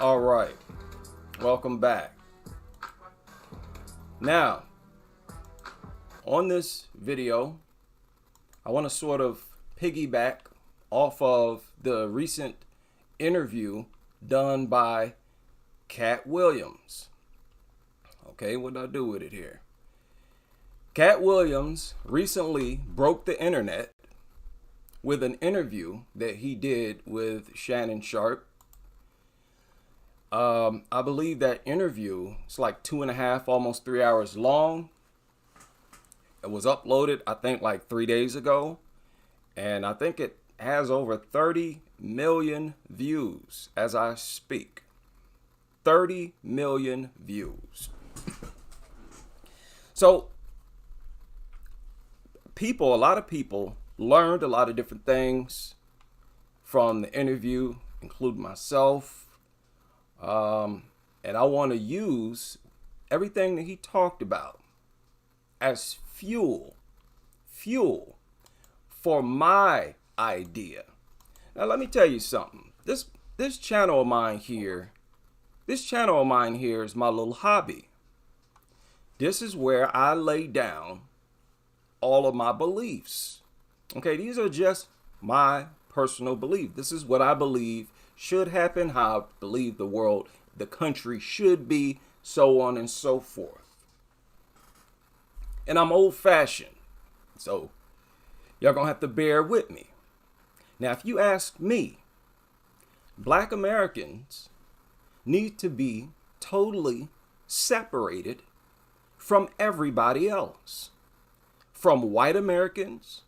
All right, welcome back. Now, on this video, I want to sort of piggyback off of the recent interview done by Katt Williams. Okay, what do I do with it here? Katt Williams recently broke the internet with an interview that he did with Shannon Sharpe. I believe that interview is like 2.5, almost 3 hours long. It was uploaded, I think, like 3 days ago. And I think it has over 30 million views as I speak. 30 million views. So, a lot of people learned a lot of different things from the interview, including myself. And I want to use everything that he talked about as fuel for my idea. Now, let me tell you something. This channel of mine here is my little hobby. This is where I lay down all of my beliefs. Okay, these are just my personal belief. This is what I believe should happen, how I believe the world, the country should be, so on and so forth. And I'm old-fashioned, so y'all gonna have to bear with me. Now, if you ask me, Black Americans need to be totally separated from everybody else. From white Americans,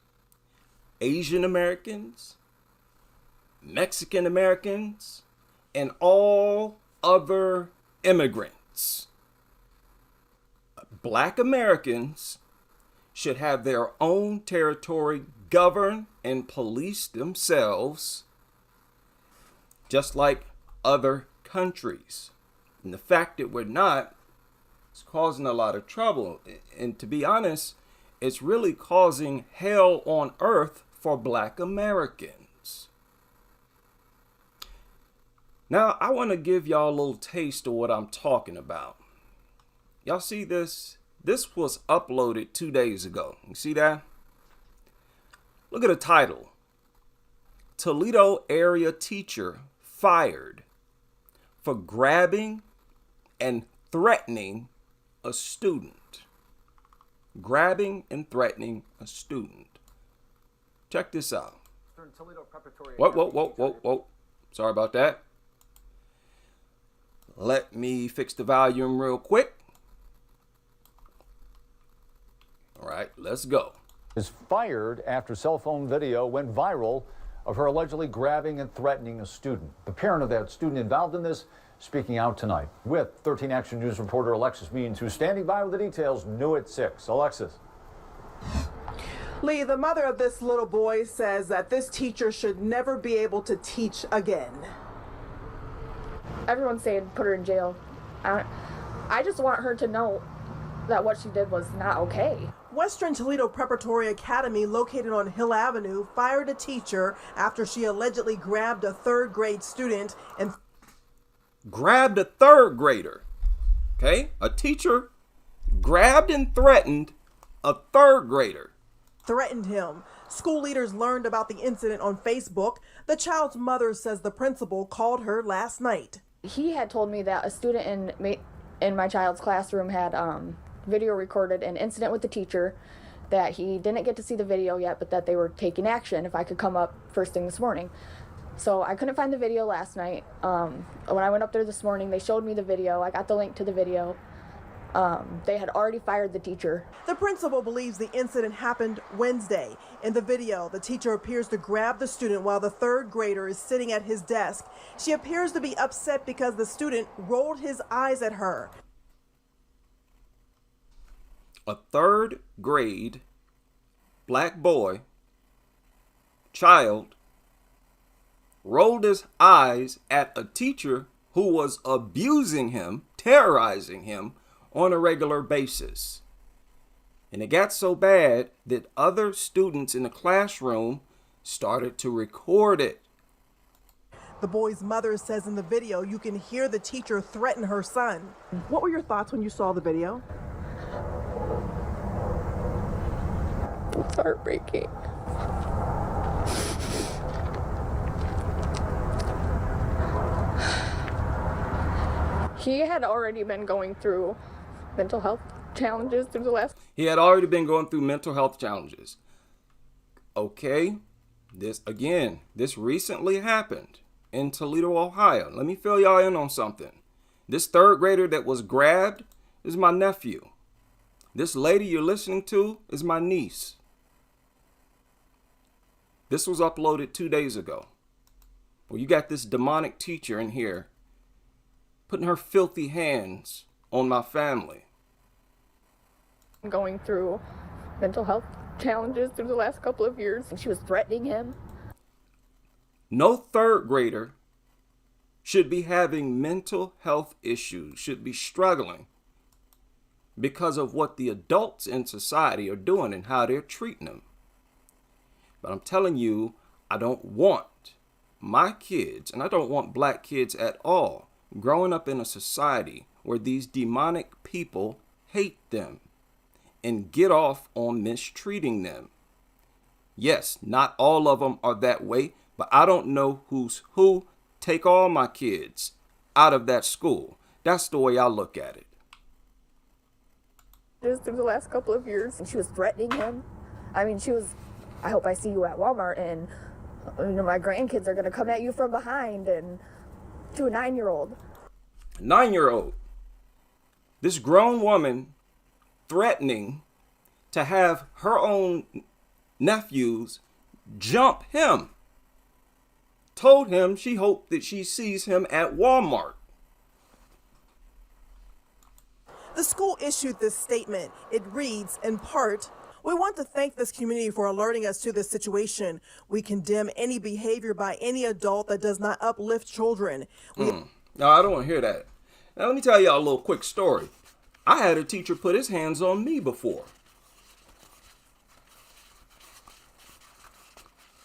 Asian Americans, Mexican Americans, and all other immigrants. Black Americans should have their own territory, govern and police themselves, just like other countries. And the fact that we're not is causing a lot of trouble. And to be honest, it's really causing hell on earth for Black Americans. Now, I want to give y'all a little taste of what I'm talking about. Y'all see this? This was uploaded 2 days ago. You see that? Look at the title. Toledo area teacher fired for grabbing and threatening a student. Grabbing and threatening a student. Check this out. Whoa. Sorry about that. Let me fix the volume real quick. All right, let's go. Is fired after cell phone video went viral of her allegedly grabbing and threatening a student. The parent of that student involved in this speaking out tonight with 13 Action News reporter Alexis Means, who's standing by with the details, new at 6. Alexis. Lee, the mother of this little boy says that this teacher should never be able to teach again. Everyone's saying put her in jail. I just want her to know that what she did was not okay. Western Toledo Preparatory Academy, located on Hill Avenue, fired a teacher after she allegedly grabbed a third-grade student and... Grabbed a third grader. Okay? A teacher grabbed and threatened a third grader. Threatened him. School leaders learned about the incident on Facebook. The child's mother says the principal called her last night. He had told me that a student in my child's classroom had video recorded an incident with the teacher, that he didn't get to see the video yet, but that they were taking action if I could come up first thing this morning. So I couldn't find the video last night. When I went up there this morning, they showed me the video. I got the link to the video. They had already fired the teacher. The principal believes the incident happened Wednesday. In the video, the teacher appears to grab the student while the third grader is sitting at his desk. She appears to be upset because the student rolled his eyes at her. A third grade black boy, child, rolled his eyes at a teacher who was abusing him, terrorizing him on a regular basis. And it got so bad that other students in the classroom started to record it. The boy's mother says in the video you can hear the teacher threaten her son. What were your thoughts when you saw the video? It's heartbreaking. He had already been going through mental health challenges through the last. He had already been going through mental health challenges. Okay, this recently happened in Toledo, Ohio. Let me fill y'all in on something. This third grader that was grabbed is my nephew. This lady you're listening to is my niece. This was uploaded 2 days ago. Well, you got this demonic teacher in here putting her filthy hands on my family. Going through mental health challenges through the last couple of years, and she was threatening him. No third grader should be having mental health issues, should be struggling because of what the adults in society are doing and how they're treating them. But I'm telling you, I don't want my kids, and I don't want black kids at all, growing up in a society where these demonic people hate them and get off on mistreating them. Yes, not all of them are that way, but I don't know who's who. Take all my kids out of that school. That's the way I look at it. Just through the last couple of years, and she was threatening him. I mean, she was, I hope I see you at Walmart, and my grandkids are going to come at you from behind, and to a 9-year-old. 9-year-old. This grown woman threatening to have her own nephews jump him. Told him she hoped that she sees him at Walmart. The school issued this statement. It reads, in part, "We want to thank this community for alerting us to this situation. We condemn any behavior by any adult that does not uplift children." No, I don't want to hear that. Now, let me tell y'all a little quick story. I had a teacher put his hands on me before.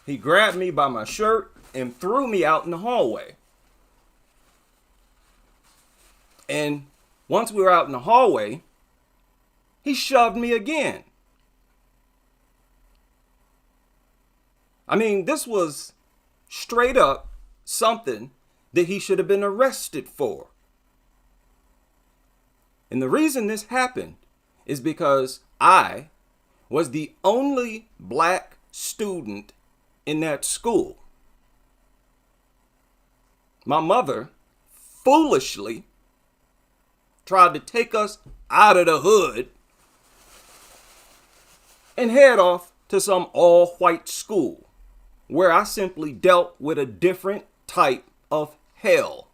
He grabbed me by my shirt and threw me out in the hallway. And once we were out in the hallway, he shoved me again. I mean, this was straight up something that he should have been arrested for. And the reason this happened is because I was the only black student in that school. My mother foolishly tried to take us out of the hood and head off to some all-white school where I simply dealt with a different type of hell.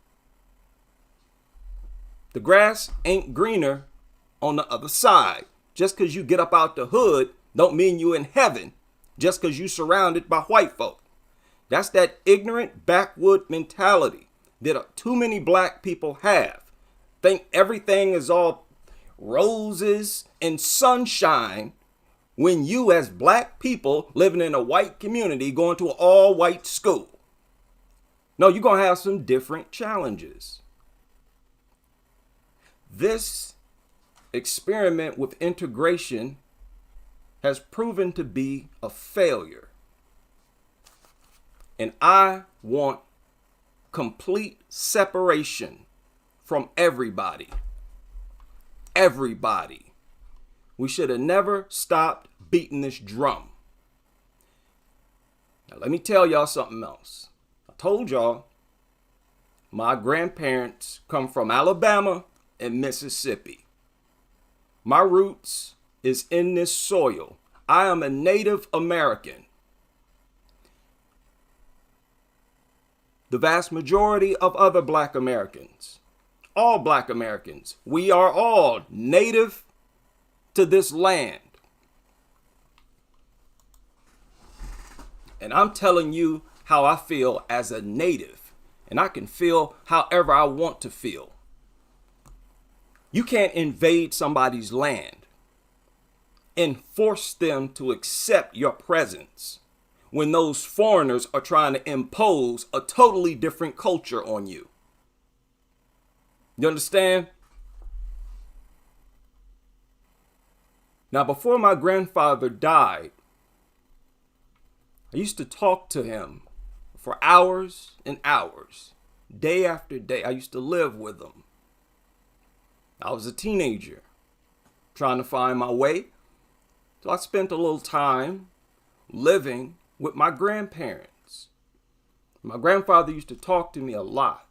The grass ain't greener on the other side. Just because you get up out the hood don't mean you in heaven just because you surrounded by white folk. That's that ignorant backwood mentality that too many black people have. Think everything is all roses and sunshine when you as black people living in a white community going to an all-white school. No, you're going to have some different challenges. This experiment with integration has proven to be a failure. And I want complete separation from everybody. Everybody. We should have never stopped beating this drum. Now, let me tell y'all something else. I told y'all my grandparents come from Alabama and Mississippi. My roots is in this soil. I am a Native American. The vast majority of other black Americans, all black Americans, we are all native to this land. And I'm telling you how I feel as a native, and I can feel however I want to feel. You can't invade somebody's land and force them to accept your presence when those foreigners are trying to impose a totally different culture on you. You understand? Now, before my grandfather died, I used to talk to him for hours and hours, day after day. I used to live with him. I was a teenager trying to find my way. So I spent a little time living with my grandparents. My grandfather used to talk to me a lot.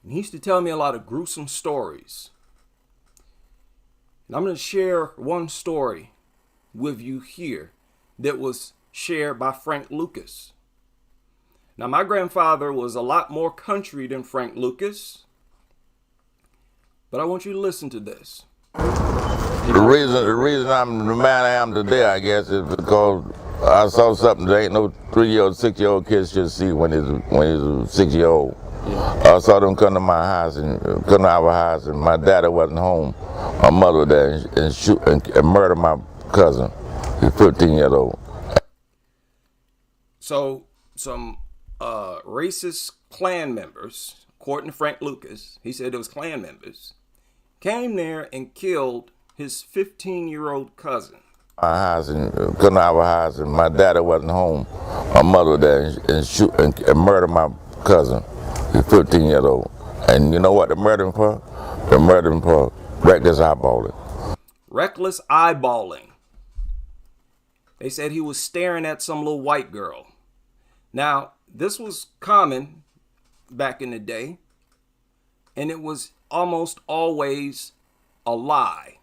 And he used to tell me a lot of gruesome stories. And I'm going to share one story with you here that was shared by Frank Lucas. Now, my grandfather was a lot more country than Frank Lucas, but I want you to listen to this. The reason I'm the man I am today, I guess, is because I saw something that ain't no 3-year-old, 6-year-old kids should see when he's a 6-year-old. I saw them come to my house and come to our house, and my daddy wasn't home. My mother was there and shoot and murder my cousin. He's 15 years old. So some racist Klan members, according to Frank Lucas, he said it was Klan members, came there and killed his 15-year-old cousin. My house and come to our house, and my daddy wasn't home. My mother was there and shoot and murder my cousin. He's 15 years old. And you know what they murdered him for? They murdered him for reckless eyeballing. Reckless eyeballing. They said he was staring at some little white girl. Now, this was common back in the day, and it was almost always a lie.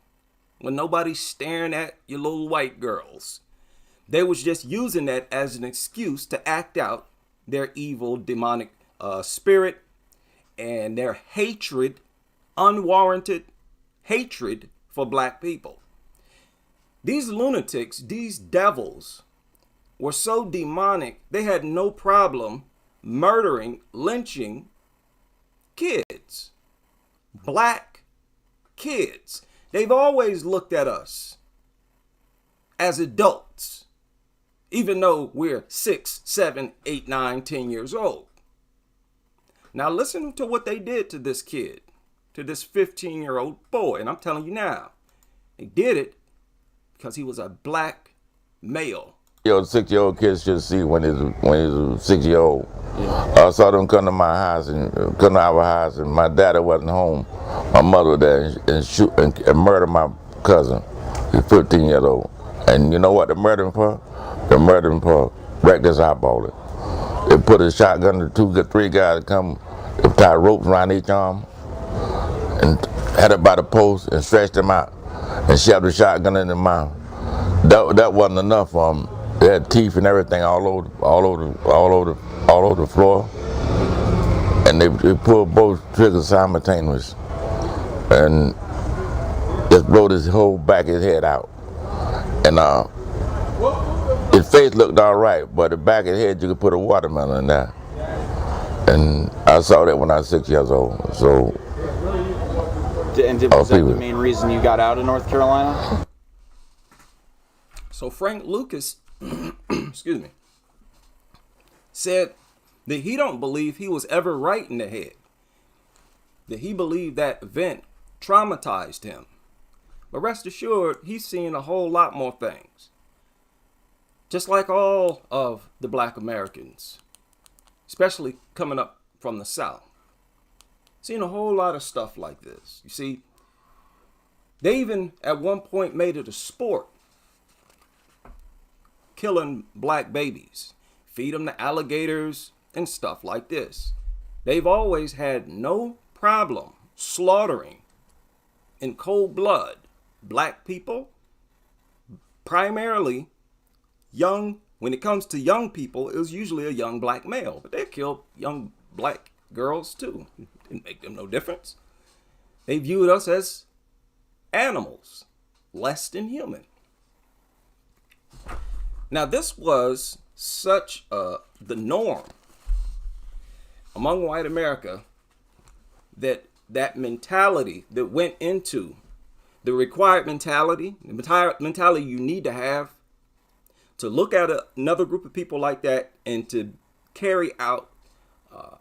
When nobody's staring at your little white girls, they was just using that as an excuse to act out their evil demonic spirit and their hatred, unwarranted hatred for black people. These lunatics, these devils, were so demonic, they had no problem murdering, lynching kids, black kids. They've always looked at us as adults, even though we're 6, 7, 8, 9, 10 years old. Now listen to what they did to this kid, to this 15-year-old boy. And I'm telling you now, they did it because he was a black male. 6-year-old kids should see when he's a 6-year-old. I saw them come to my house and come to our house, and my daddy wasn't home. My mother was there and shoot and murder my cousin. He's 15 years old. And you know what they murdered him for? They murdered him for reckless eyeballing. They put a shotgun to 2, 3 guys come, they tied ropes around each arm and had it by the post and stretched them out and shoved the shotgun in their mouth. That wasn't enough for them. They had teeth and everything all over the floor, and they pulled both triggers simultaneously and just blew his whole back of his head out. And his face looked all right, but the back of his head you could put a watermelon in there. And I saw that when I was 6 years old. So. And was that the main reason you got out of North Carolina? So Frank Lucas, excuse me, said that he don't believe he was ever right in the head. That he believed that event traumatized him. But rest assured, he's seen a whole lot more things. Just like all of the black Americans, especially coming up from the South. Seen a whole lot of stuff like this. You see, they even at one point made it a sport, killing black babies, feed them to alligators and stuff like this. They've always had no problem slaughtering in cold blood black people, primarily young. When it comes to young people, it was usually a young black male, but they killed young black girls too. Didn't make them no difference. They viewed us as animals, less than human. Now, this was such the norm among white America that mentality that went into the required mentality, the mentality you need to have to look at another group of people like that and to carry out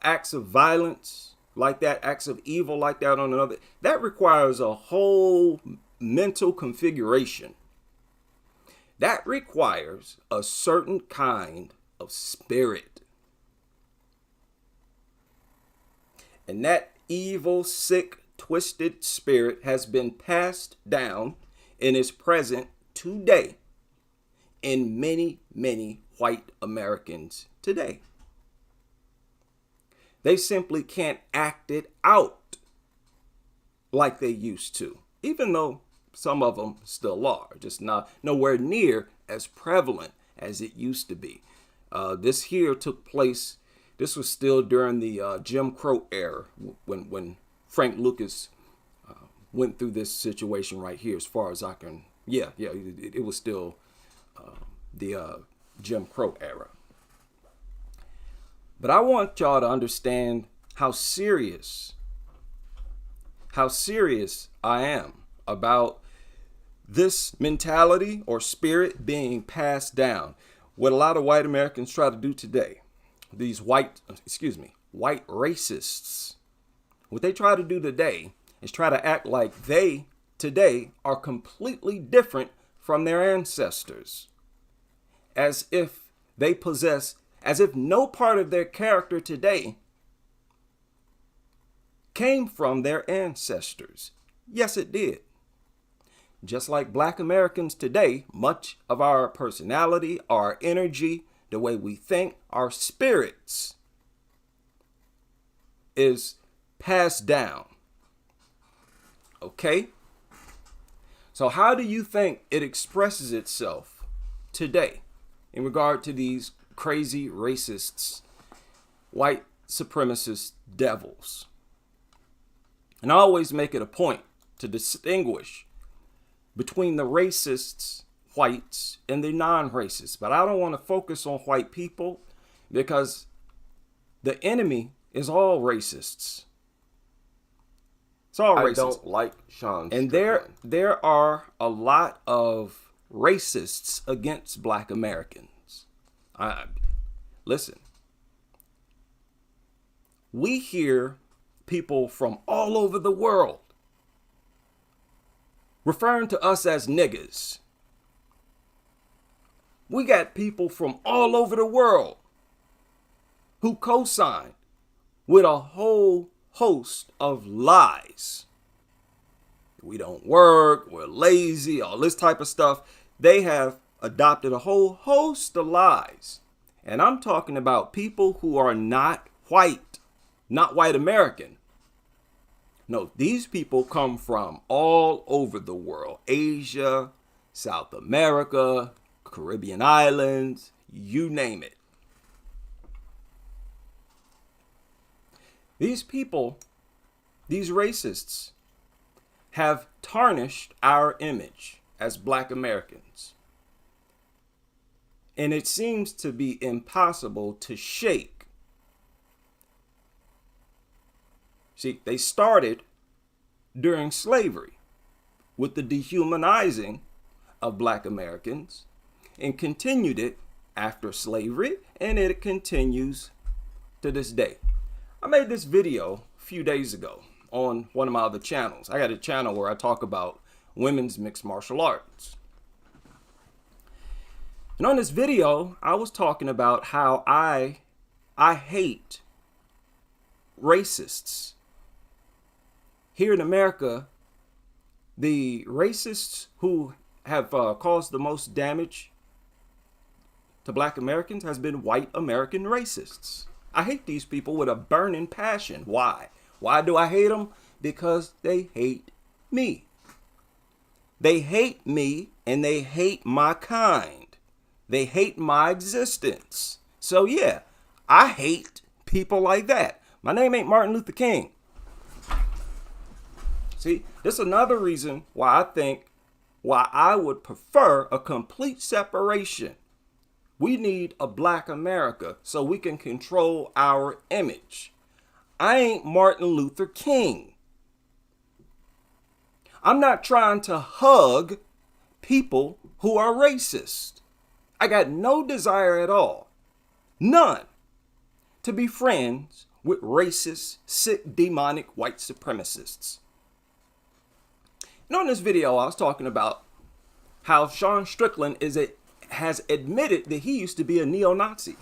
acts of violence like that, acts of evil like that on another, that requires a whole mental configuration. That requires a certain kind of spirit. And that evil, sick, twisted spirit has been passed down and is present today in many, many white Americans today. They simply can't act it out like they used to, even though some of them still are, just nowhere near as prevalent as it used to be. This here took place, this was still during the Jim Crow era when Frank Lucas went through this situation right here, as far as I can, it was still the Jim Crow era. But I want y'all to understand how serious I am about this mentality or spirit being passed down. What a lot of white Americans try to do today, these white racists, what they try to do today is try to act like they today are completely different from their ancestors, as if no part of their character today came from their ancestors. Yes, it did. Just like Black Americans today, much of our personality, our energy, the way we think, our spirits is passed down. Okay? So how do you think it expresses itself today in regard to these crazy racists, white supremacist devils? And I always make it a point to distinguish between the racists, whites, and the non-racists. But I don't want to focus on white people because the enemy is all racists. It's all racist. I don't like Sean And Strickland. there are a lot of racists against Black Americans. Listen, we hear people from all over the world referring to us as niggas. We got people from all over the world who co-sign with a whole host of lies. We don't work, we're lazy, all this type of stuff. They have adopted a whole host of lies. And I'm talking about people who are not white American. No, these people come from all over the world. Asia, South America, Caribbean islands, you name it. These people, these racists, have tarnished our image as Black Americans. And it seems to be impossible to shake. See, they started during slavery with the dehumanizing of Black Americans and continued it after slavery, and it continues to this day. I made this video a few days ago on one of my other channels. I got a channel where I talk about women's mixed martial arts. And on this video, I was talking about how I hate racists. Here in America, the racists who have caused the most damage to Black Americans has been white American racists. I hate these people with a burning passion. Why? Why do I hate them? Because they hate me. They hate me and they hate my kind. They hate my existence. So yeah, I hate people like that. My name ain't Martin Luther King. See, this is another reason why I would prefer a complete separation. We need a Black America so we can control our image. I ain't Martin Luther King. I'm not trying to hug people who are racist. I got no desire at all, none, to be friends with racist, sick, demonic white supremacists. And on this video, I was talking about how Sean Strickland has admitted that he used to be a neo-Nazi.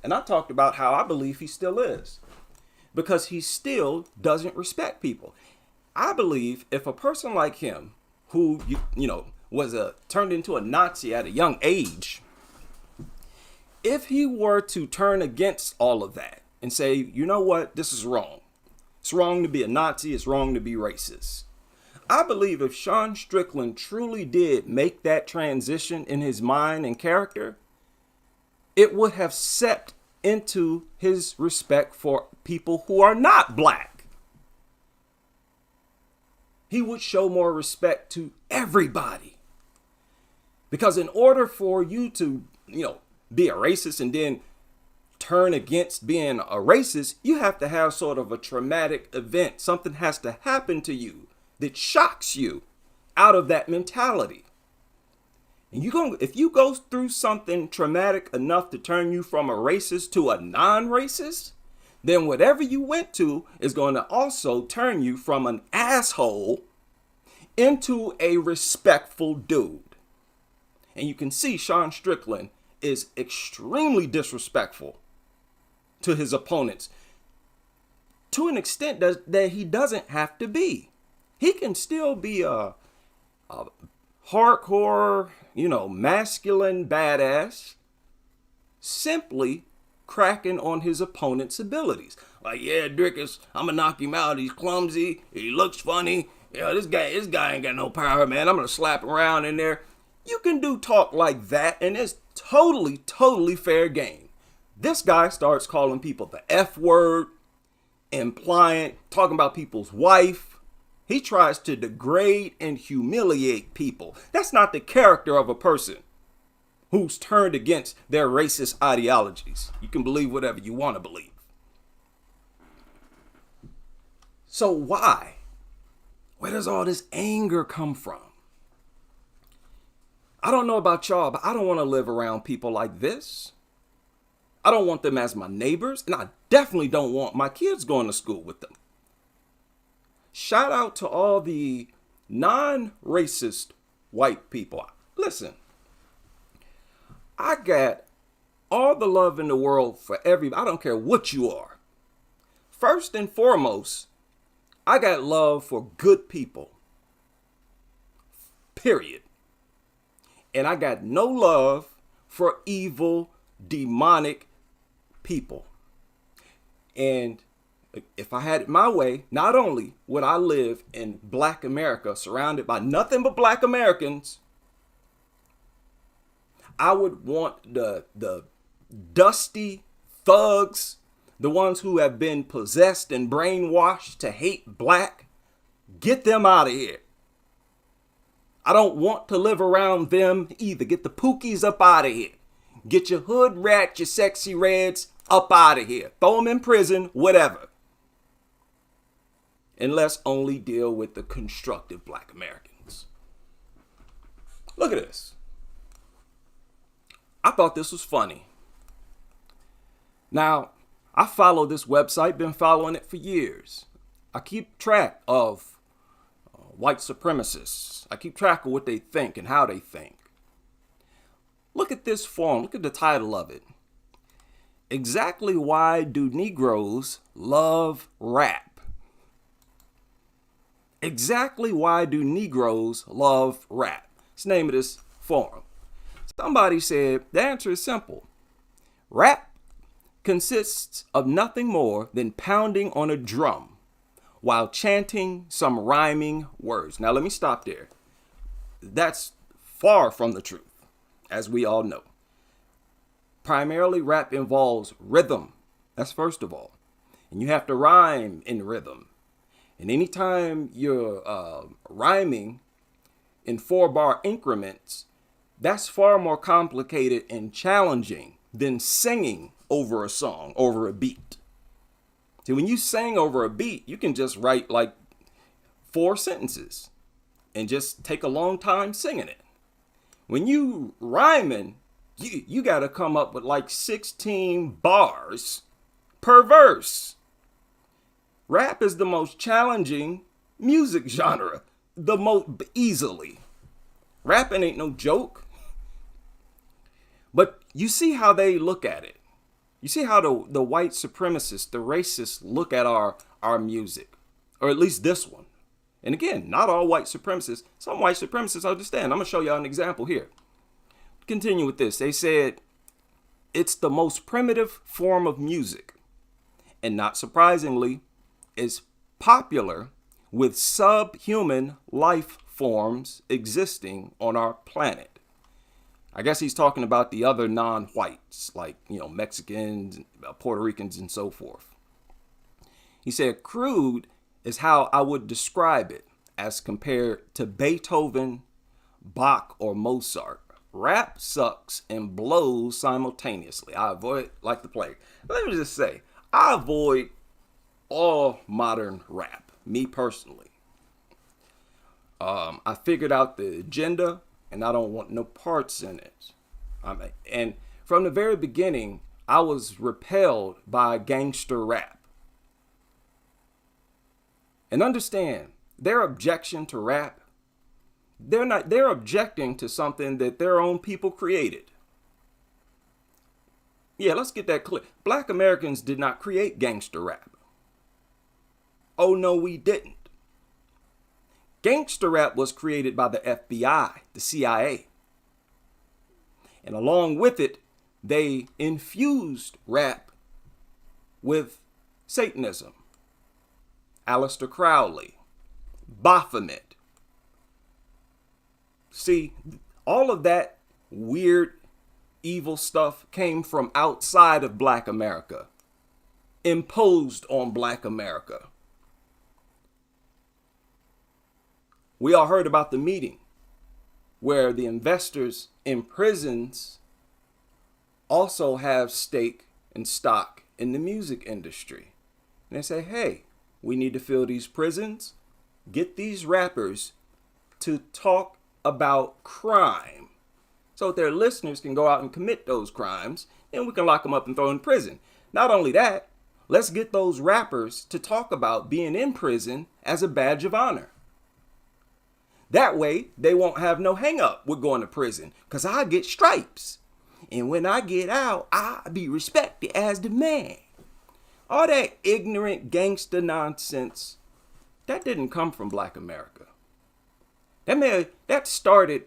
And I talked about how I believe he still is, because he still doesn't respect people. I believe if a person like him, who was turned into a Nazi at a young age, if he were to turn against all of that and say, you know what, this is wrong. It's wrong to be a Nazi. It's wrong to be racist. I believe if Sean Strickland truly did make that transition in his mind and character, it would have seeped into his respect for people who are not black. He would show more respect to everybody. Because in order for you to, be a racist and then turn against being a racist, you have to have sort of a traumatic event. Something has to happen to you that shocks you out of that mentality. And if you go through something traumatic enough to turn you from a racist to a non-racist, then whatever you went to is going to also turn you from an asshole into a respectful dude. And you can see Sean Strickland is extremely disrespectful to his opponents to an extent that he doesn't have to be. He can still be a hardcore, masculine badass, simply cracking on his opponent's abilities. Like, yeah, Drickus, I'm gonna knock him out. He's clumsy. He looks funny. Yeah, this guy ain't got no power, man. I'm gonna slap him around in there. You can do talk like that, and it's totally fair game. This guy starts calling people the F word, talking about people's wife. He tries to degrade and humiliate people. That's not the character of a person who's turned against their racist ideologies. You can believe whatever you want to believe. So why? Where does all this anger come from? I don't know about y'all, but I don't want to live around people like this. I don't want them as my neighbors, and I definitely don't want my kids going to school with them. Shout out to all the non-racist white people. Listen, I got all the love in the world for everybody. I don't care what you are. First and foremost, I got love for good people. Period. And I got no love for evil, demonic people. And if I had it my way, not only would I live in Black America surrounded by nothing but Black Americans, I would want the dusty thugs, the ones who have been possessed and brainwashed to hate black, get them out of here. I don't want to live around them either. Get the Pookies up out of here. Get your hood rat, your sexy reds up out of here. Throw them in prison, whatever. And let's only deal with the constructive Black Americans. Look at this. I thought this was funny. Now, I follow this website, been following it for years. I keep track of white supremacists. I keep track of what they think and how they think. Look at this form. Look at the title of it. Exactly why do Negroes love rap? Exactly why do Negroes love rap? It's the name of this forum. Somebody said the answer is simple. Rap consists of nothing more than pounding on a drum while chanting some rhyming words. Now, let me stop there. That's far from the truth, as we all know. Primarily, rap involves rhythm. That's first of all. And you have to rhyme in rhythm. And anytime you're rhyming in 4-bar increments, that's far more complicated and challenging than singing over a song, over a beat. See, when you sing over a beat, you can just write like 4 sentences and just take a long time singing it. when you rhyming, you got to come up with like 16 bars per verse. Rap is the most challenging music genre, the most easily. Rapping ain't no joke. But you see how they look at it. You see how the white supremacists, the racists look at our music, or at least this one. And again, not all white supremacists. Some white supremacists understand. I'm going to show y'all an example here. Continue with this. They said it's the most primitive form of music, and not surprisingly, is popular with subhuman life forms existing on our planet. I guess he's talking about the other non-whites, like, Mexicans, Puerto Ricans, and so forth. He said crude is how I would describe it as compared to Beethoven, Bach, or Mozart. Rap sucks and blows simultaneously. I avoid like the plague. Let me just say, I avoid all modern rap, me personally. I figured out the agenda, and I don't want no parts in it. And from the very beginning, I was repelled by gangster rap. And understand, their objection to rap, they're objecting to something that their own people created. Yeah, let's get that clear. Black Americans did not create gangster rap. Oh no, we didn't. Gangster rap was created by the FBI, the CIA. And along with it, they infused rap with Satanism. Aleister Crowley, Baphomet. See, all of that weird, evil stuff came from outside of Black America, imposed on Black America. We all heard about the meeting where the investors in prisons also have stake and stock in the music industry. And they say, hey, we need to fill these prisons, get these rappers to talk about crime so that their listeners can go out and commit those crimes, and we can lock them up and throw them in prison. Not only that, let's get those rappers to talk about being in prison as a badge of honor. That way, they won't have no hang up with going to prison, because I get stripes. And when I get out, I'll be respected as the man. All that ignorant gangster nonsense, that didn't come from Black America. That started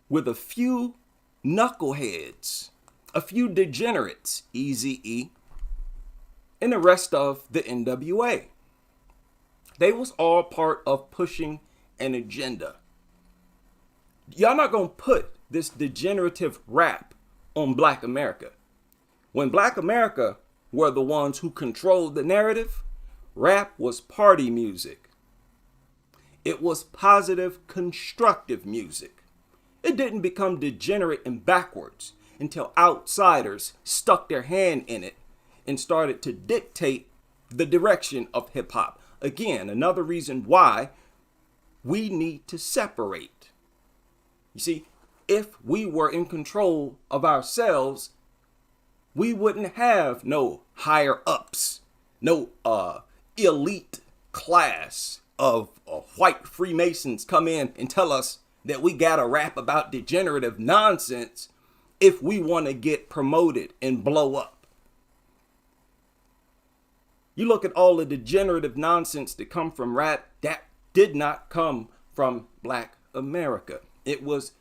with a few knuckleheads, a few degenerates, Eazy-E, and the rest of the NWA. They was all part of pushing an agenda. Y'all not gonna put this degenerative rap on Black America. When Black America were the ones who controlled the narrative, rap was party music. It was positive, constructive music. It didn't become degenerate and backwards until outsiders stuck their hand in it and started to dictate the direction of hip hop. Again, another reason why we need to separate. You see, if we were in control of ourselves, we wouldn't have no higher ups, no elite class of white Freemasons come in and tell us that we gotta rap about degenerative nonsense if we want to get promoted and blow up. You look at all the degenerative nonsense that come from rap, that did not come from Black America. It was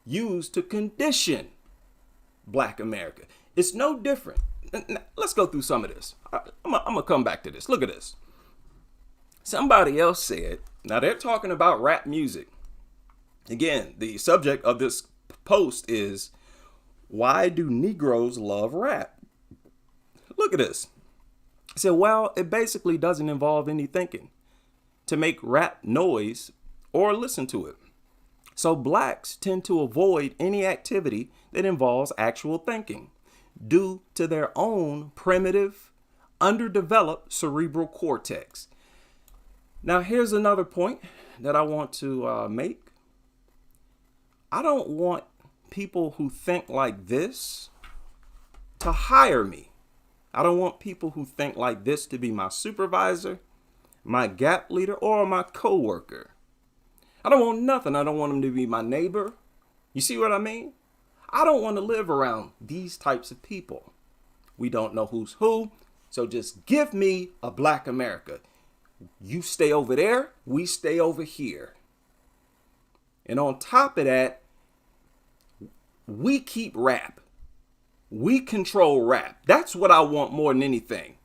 used to condition Black America. It's no different. Let's go through some of this. I'm going to come back to this. Look at this. Somebody else said, now they're talking about rap music. Again, the subject of this post is, why do Negroes love rap? Look at this. He said, well, it basically doesn't involve any thinking to make rap noise or listen to it. So blacks tend to avoid any activity that involves actual thinking due to their own primitive, underdeveloped cerebral cortex. Now, here's another point that I want to make. I don't want people who think like this to hire me. I don't want people who think like this to be my supervisor, my gap leader, or my coworker. I don't want nothing. I don't want them to be my neighbor. You see what I mean? I don't want to live around these types of people. We don't know who's who, so just give me a Black America. You stay over there, we stay over here. And on top of that, we keep rap. We control rap. That's what I want more than anything.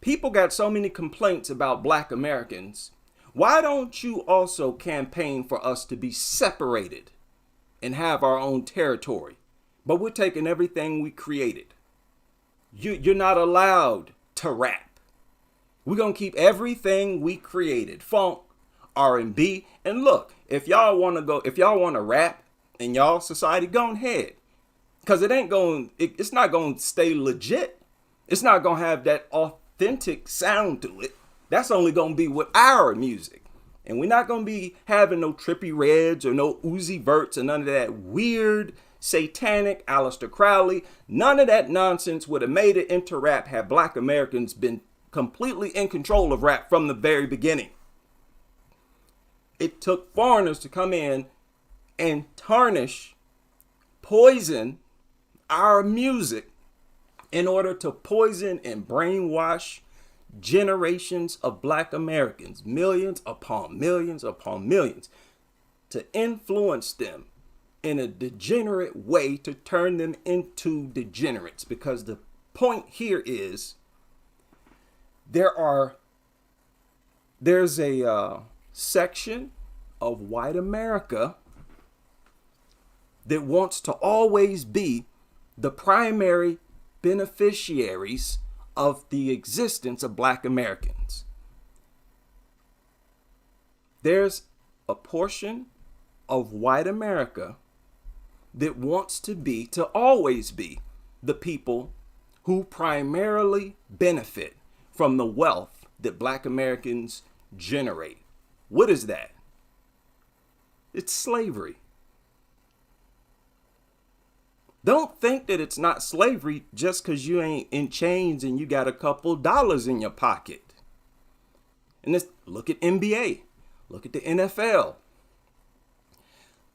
People got so many complaints about Black Americans. Why don't you also campaign for us to be separated and have our own territory? But we're taking everything we created. You're not allowed to rap. We're going to keep everything we created. Funk, R&B. And look, if y'all want to rap in y'all society, go ahead. Because it's not going to stay legit. It's not going to have that authentic sound to it. That's only going to be with our music. And we're not going to be having no Trippie Reds or no Uzi Verts or none of that weird, satanic Aleister Crowley. None of that nonsense would have made it into rap had Black Americans been completely in control of rap from the very beginning. It took foreigners to come in and tarnish, poison our music in order to poison and brainwash generations of Black Americans, millions upon millions upon millions, to influence them in a degenerate way to turn them into degenerates. Because the point here is there's a section of white America that wants to always be the primary beneficiaries of the existence of Black Americans. There's a portion of white America that wants to always be the people who primarily benefit from the wealth that Black Americans generate. What is that? It's slavery. Don't think that it's not slavery just because you ain't in chains and you got a couple dollars in your pocket. And look at NBA. Look at the NFL.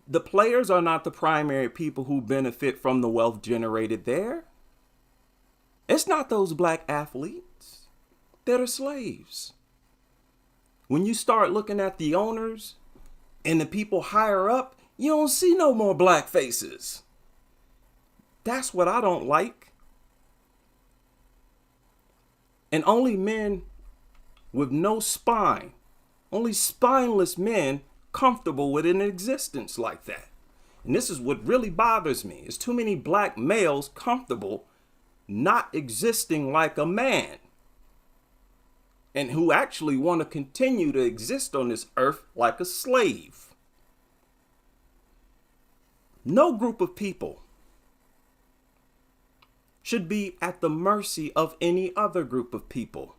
The players are not the primary people who benefit from the wealth generated there. It's not those Black athletes that are slaves. When you start looking at the owners and the people higher up, you don't see no more Black faces. That's what I don't like. And only men with no spine, only spineless men comfortable with an existence like that. And this is what really bothers me. Is too many Black males comfortable not existing like a man, and who actually want to continue to exist on this earth like a slave. No group of people should be at the mercy of any other group of people.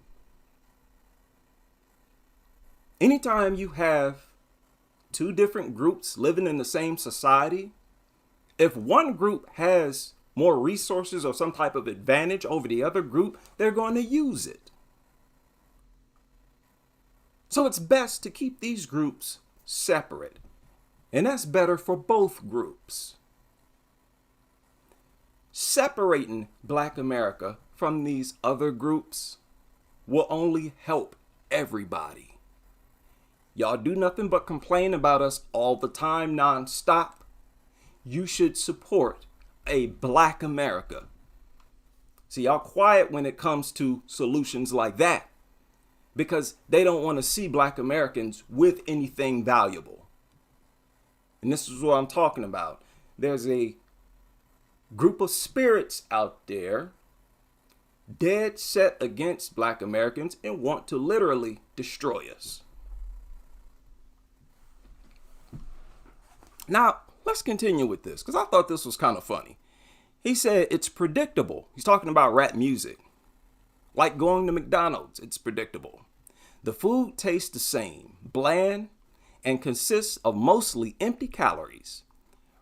Anytime you have two different groups living in the same society, if one group has more resources or some type of advantage over the other group, they're going to use it. So it's best to keep these groups separate. And that's better for both groups. Separating Black America from these other groups will only help everybody. Y'all do nothing but complain about us all the time, nonstop. You should support a Black America. See, y'all quiet when it comes to solutions like that because they don't want to see Black Americans with anything valuable. And this is what I'm talking about. There's a group of spirits out there dead set against Black Americans and want to literally destroy us. Now, let's continue with this because I thought this was kind of funny. He said it's predictable. He's talking about rap music. Like going to McDonald's, it's predictable. The food tastes the same, bland, and consists of mostly empty calories.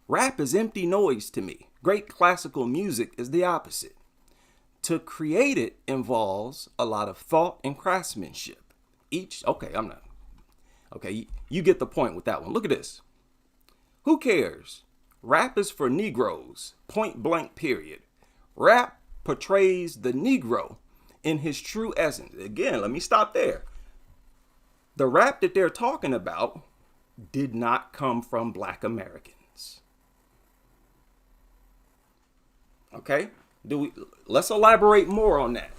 Rap is empty noise to me. Great classical music is the opposite. To create it involves a lot of thought and craftsmanship. You get the point with that one. Look at this. Who cares? Rap is for Negroes, point blank, period. Rap portrays the Negro in his true essence. Again, let me stop there. The rap that they're talking about did not come from Black Americans. Okay? Let's elaborate more on that.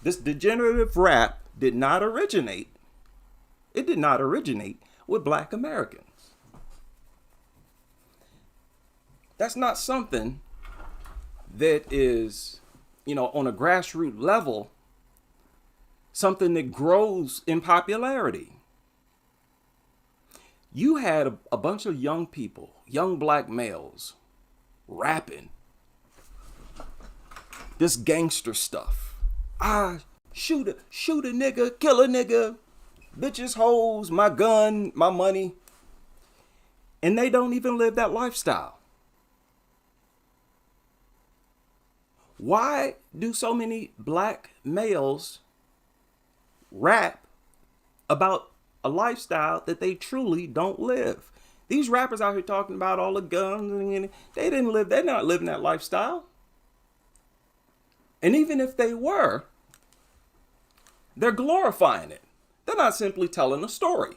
This degenerative rap did not originate with Black Americans. That's not something that is, on a grassroots level, something that grows in popularity. You had a bunch of young people, young black males, rapping this gangster stuff. Shoot a nigga, kill a nigga, bitches, hoes, my gun, my money. And they don't even live that lifestyle. Why do so many black males rap about a lifestyle that they truly don't live? These rappers out here talking about all the guns, and they're not living that lifestyle. And even if they were, they're glorifying it. They're not simply telling a story.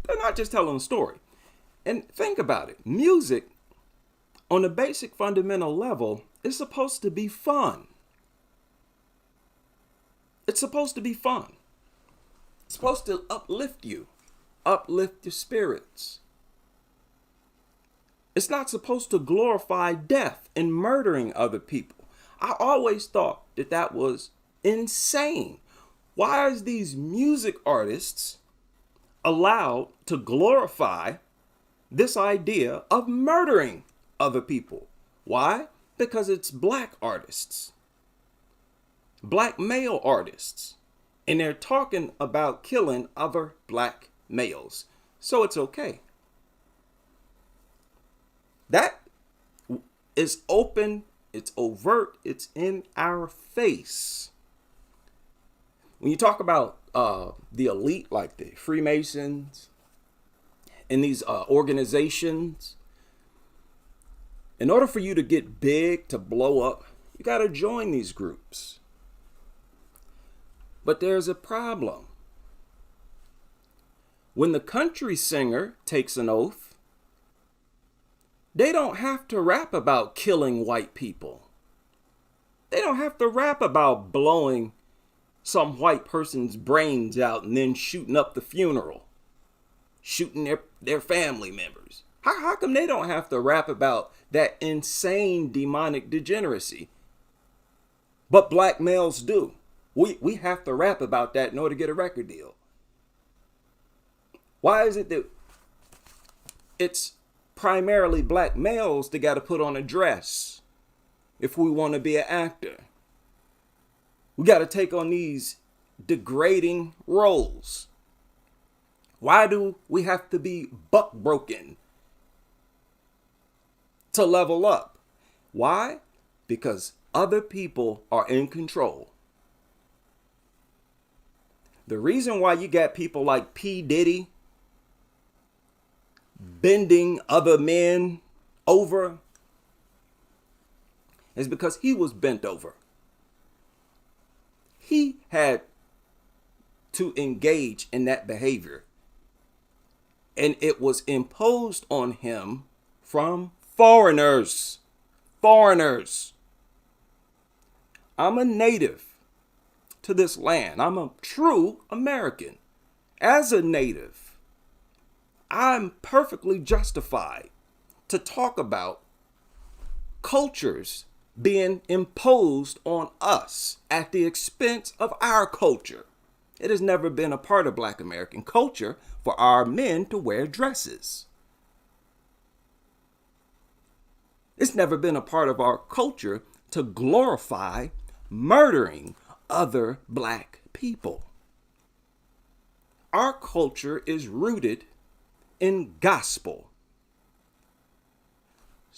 They're not just telling a story. And think about it. Music, on a basic fundamental level, is supposed to be fun. It's supposed to be fun. It's supposed to uplift you, uplift your spirits. It's not supposed to glorify death and murdering other people. I always thought that was insane. Why is these music artists allowed to glorify this idea of murdering other people? Why? Because it's black artists, black male artists, and they're talking about killing other black males. So it's okay. That is open, it's overt, it's in our face. When you talk about the elite, like the Freemasons and these organizations, in order for you to get big, to blow up, you got to join these groups. But there's a problem. When the country singer takes an oath, they don't have to rap about killing white people. They don't have to rap about blowing some white person's brains out and then shooting up the funeral, shooting their family members. How come they don't have to rap about that insane demonic degeneracy? But black males do. We have to rap about that in order to get a record deal. Why is it that it's primarily black males that got to put on a dress if we want to be an actor? We got to take on these degrading roles. Why do we have to be buck broken to level up? Why? Because other people are in control. The reason why you got people like P. Diddy bending other men over is because he was bent over. He had to engage in that behavior, and it was imposed on him from foreigners. I'm a native to this land. I'm a true American. As a native, I'm perfectly justified to talk about cultures being imposed on us at the expense of our culture. It has never been a part of Black American culture for our men to wear dresses. It's never been a part of our culture to glorify murdering other black people. Our culture is rooted in gospel.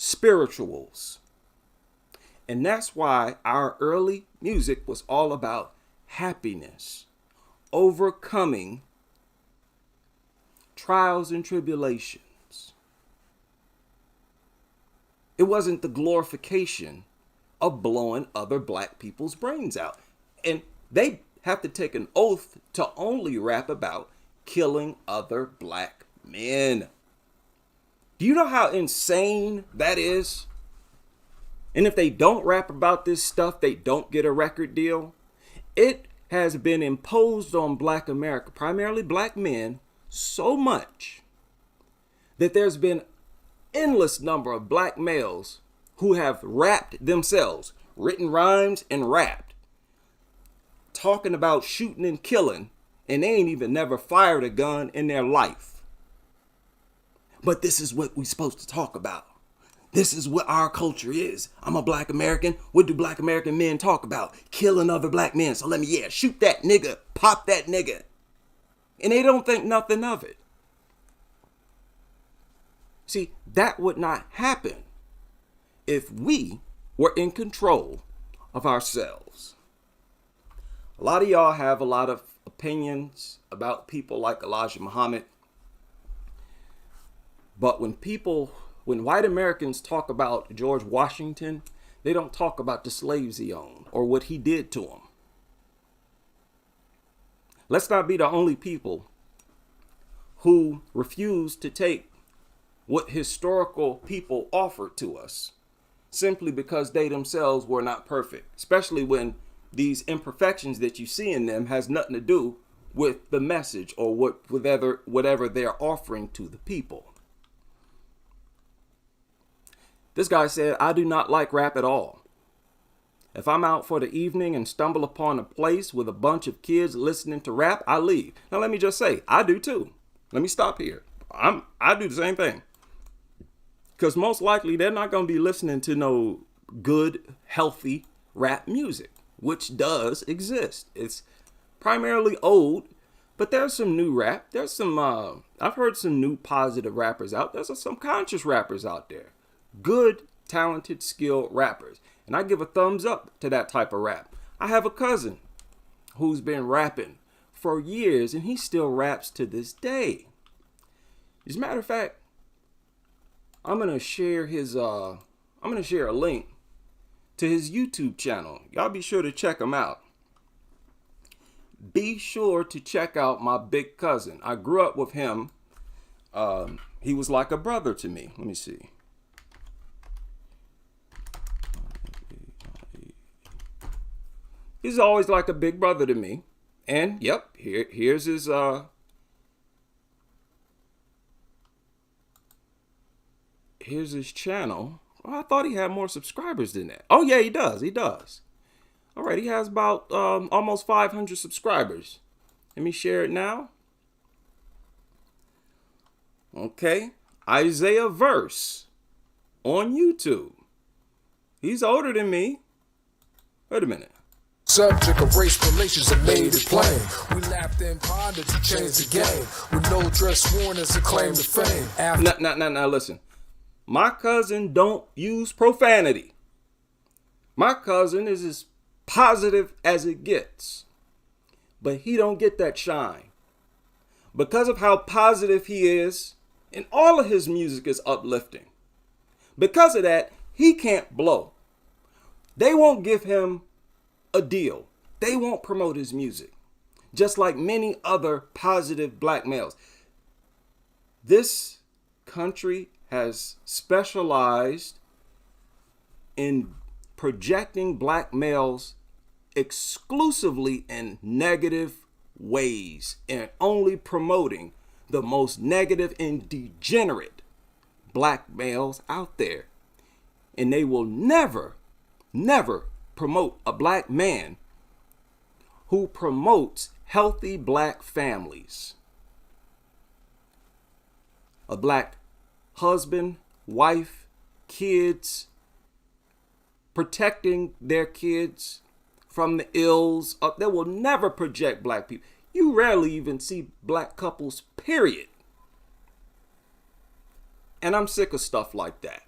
spirituals. And that's why our early music was all about happiness, overcoming trials and tribulations. It wasn't the glorification of blowing other black people's brains out. And they have to take an oath to only rap about killing other black men. Do you know how insane that is? And if they don't rap about this stuff, they don't get a record deal. It has been imposed on black America, primarily black men, so much that there's been endless number of black males who have rapped themselves, written rhymes and rapped, talking about shooting and killing, and they ain't even never fired a gun in their life. But this is what we're supposed to talk about. This is what our culture is. I'm a black American. What do black American men talk about? Killing other black men. So let me, shoot that nigga, pop that nigga. And they don't think nothing of it. See, that would not happen if we were in control of ourselves. A lot of y'all have a lot of opinions about people like Elijah Muhammad. But when white Americans talk about George Washington, they don't talk about the slaves he owned or what he did to them. Let's not be the only people who refuse to take what historical people offered to us simply because they themselves were not perfect, especially when these imperfections that you see in them has nothing to do with the message or whatever they're offering to the people. This guy said, I do not like rap at all. If I'm out for the evening and stumble upon a place with a bunch of kids listening to rap, I leave. Now, let me just say, I do too. Let me stop here. I do the same thing. Because most likely they're not going to be listening to no good, healthy rap music, which does exist. It's primarily old, but there's some new rap. There's some, I've heard some new positive rappers out. There's some conscious rappers out there. Good, talented, skilled rappers. And I give a thumbs up to that type of rap. I have a cousin who's been rapping for years and he still raps to this day. As a matter of fact, I'm going to share a link to his YouTube channel. Y'all be sure to check him out. Be sure to check out my big cousin. I grew up with him. He was like a brother to me. Let me see. He's always like a big brother to me. And yep, here's his channel. Oh, I thought he had more subscribers than that. Oh yeah, he does. All right, he has about almost 500 subscribers. Let me share it now. Okay, Isaiah Verse on YouTube. He's older than me. Wait a minute. Subject of race relations and made it plain. We laughed and pondered to change the game. With no dress worn as a claim to fame. Now, listen. My cousin don't use profanity. My cousin is as positive as it gets. But he don't get that shine. Because of how positive he is, and all of his music is uplifting. Because of that, he can't blow. They won't give him a deal. They won't promote his music, just like many other positive black males. This country has specialized in projecting black males exclusively in negative ways and only promoting the most negative and degenerate black males out there. And they will never promote a black man who promotes healthy black families. A black husband, wife, kids, protecting their kids from the ills. They will never project black people. You rarely even see black couples, period. And I'm sick of stuff like that.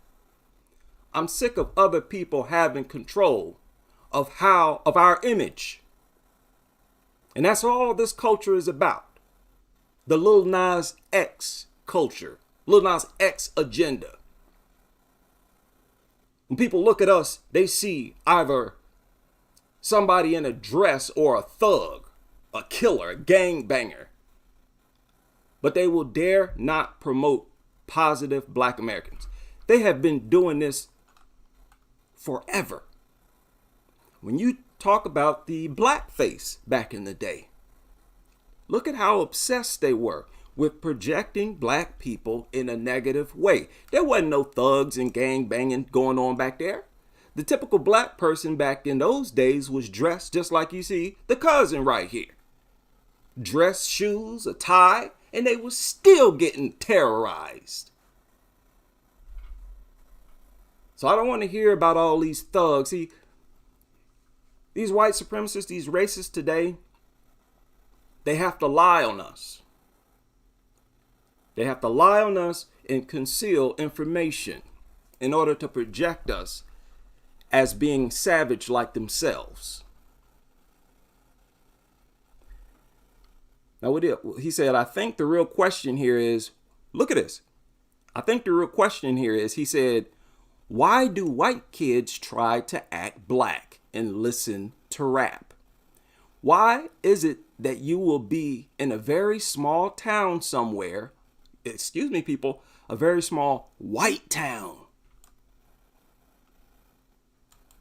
I'm sick of other people having control of our image. And that's all this culture is about. The Lil Nas X culture, Lil Nas X agenda. When people look at us, they see either somebody in a dress or a thug, a killer, a gangbanger. But they will dare not promote positive Black Americans. They have been doing this forever. When you talk about the blackface back in the day, look at how obsessed they were with projecting black people in a negative way. There wasn't no thugs and gang banging going on back there. The typical black person back in those days was dressed just like you see the cousin right here. Dress, shoes, a tie, and they were still getting terrorized. So I don't want to hear about all these thugs. See, these white supremacists, these racists today, they have to lie on us. They have to lie on us and conceal information in order to project us as being savage like themselves. Now, what he said, I think the real question here is, look at this. I think the real question here is, he said, why do white kids try to act black and listen to rap? Why is it that you will be in a very small town somewhere, excuse me, people, a very small white town,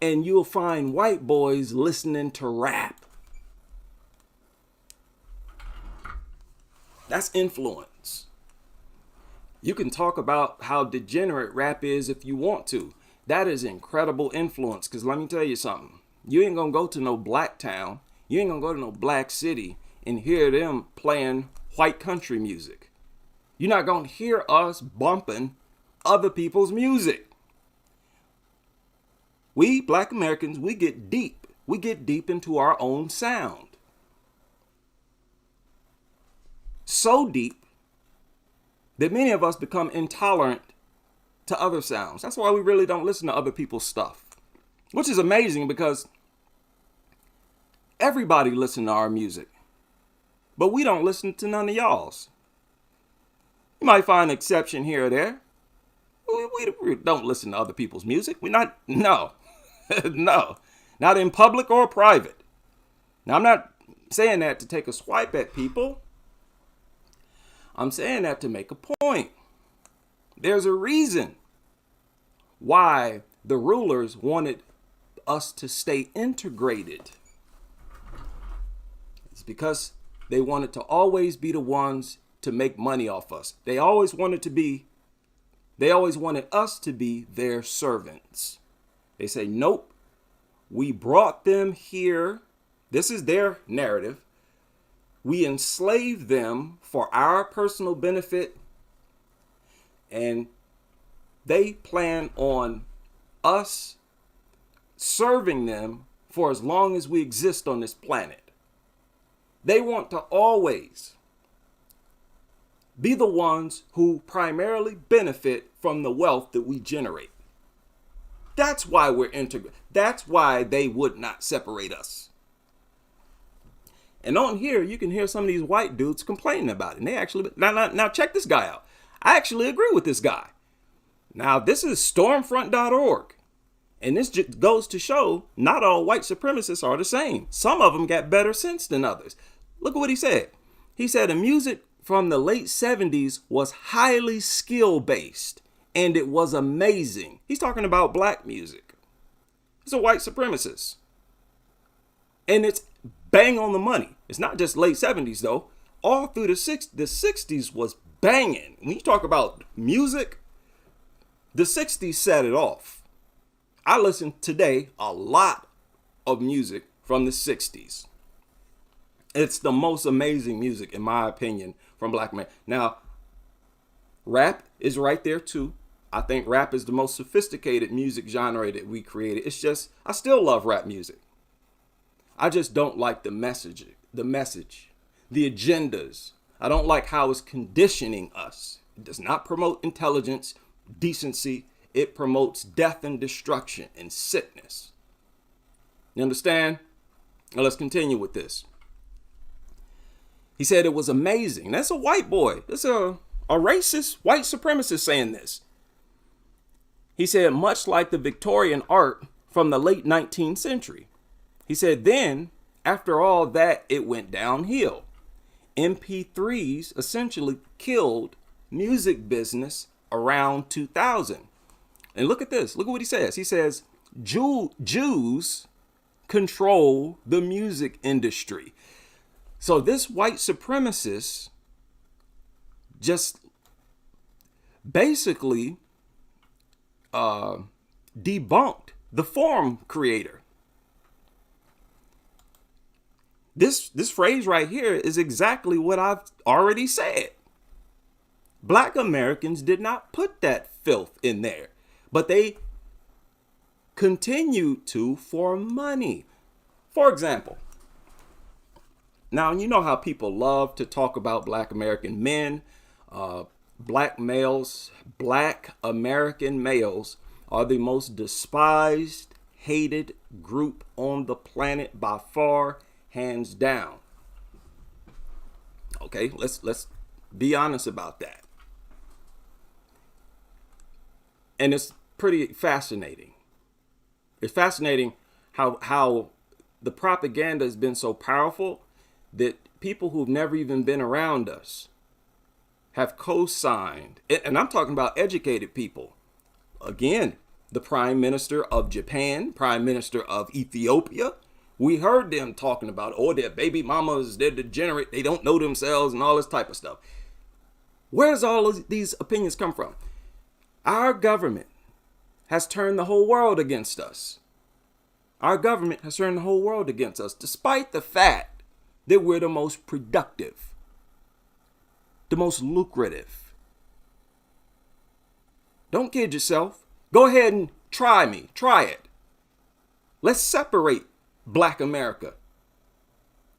and you'll find white boys listening to rap? That's influence. You can talk about how degenerate rap is if you want to. That is incredible influence, because let me tell you something. You ain't gonna go to no black town. You ain't gonna go to no black city and hear them playing white country music. You're not gonna hear us bumping other people's music. We Black Americans, we get deep. We get deep into our own sound. So deep that many of us become intolerant to other sounds. That's why we really don't listen to other people's stuff, which is amazing because everybody listens to our music, but we don't listen to none of y'all's. You might find an exception here or there. We don't listen to other people's music. No, not in public or private. Now, I'm not saying that to take a swipe at people. I'm saying that to make a point. There's a reason why the rulers wanted us to stay integrated. It's because they wanted to always be the ones to make money off us. They always wanted us to be their servants. They say, nope, we brought them here. This is their narrative. We enslaved them for our personal benefit, and they plan on us serving them for as long as we exist on this planet. They want to always be the ones who primarily benefit from the wealth that we generate. That's why we're integrated. That's why they would not separate us. And on here, you can hear some of these white dudes complaining about it. And they actually, now check this guy out. I actually agree with this guy. Now, this is stormfront.org. And this just goes to show not all white supremacists are the same. Some of them got better sense than others. Look at what he said. He said the music from the late 70s was highly skill-based, and it was amazing. He's talking about black music. He's a white supremacist. And it's bang on the money. It's not just late 70s, though. All through the 60s was banging. When you talk about music, the 60s set it off. I listen today a lot of music from the 60s. It's the most amazing music, in my opinion, from black men. Now, rap is right there, too. I think rap is the most sophisticated music genre that we created. It's just, I still love rap music. I just don't like the message, the agendas. I don't like how it's conditioning us. It does not promote intelligence, decency. it promotes death and destruction and sickness. You understand? Now let's continue with this. He said it was amazing. That's a white boy. That's a racist white supremacist saying this. He said, much like the Victorian art from the late 19th century. He said, then, after all that, it went downhill. MP3s essentially killed music business around 2000. And look at this. Look at what he says. He says, Jews control the music industry. So this white supremacist just basically debunked the form creator. This phrase right here is exactly what I've already said. Black Americans did not put that filth in there, but they continued to for money. For example, now you know how people love to talk about Black American men, Black males. Black American males are the most despised, hated group on the planet by far, hands down. Okay, let's be honest about that. And it's pretty fascinating. It's fascinating how the propaganda has been so powerful that people who've never even been around us have co-signed, and I'm talking about educated people. Again, the Prime Minister of Japan, Prime Minister of Ethiopia, we heard them talking about, oh, their baby mamas, they're degenerate, they don't know themselves and all this type of stuff. Where does all of these opinions come from? Our government has turned the whole world against us. Our government has turned the whole world against us, despite the fact that we're the most productive, the most lucrative. Don't kid yourself. Go ahead and try me. Try it. Let's separate Black America.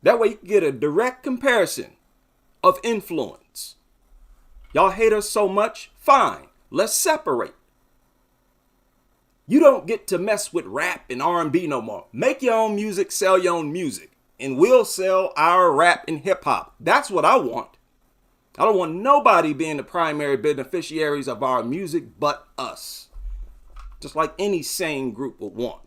That way you can get a direct comparison of influence. Y'all hate us so much? Fine. Let's separate. You don't get to mess with rap and R&B no more. Make your own music, sell your own music, and we'll sell our rap and hip hop. That's what I want. I don't want nobody being the primary beneficiaries of our music but us. Just like any sane group would want.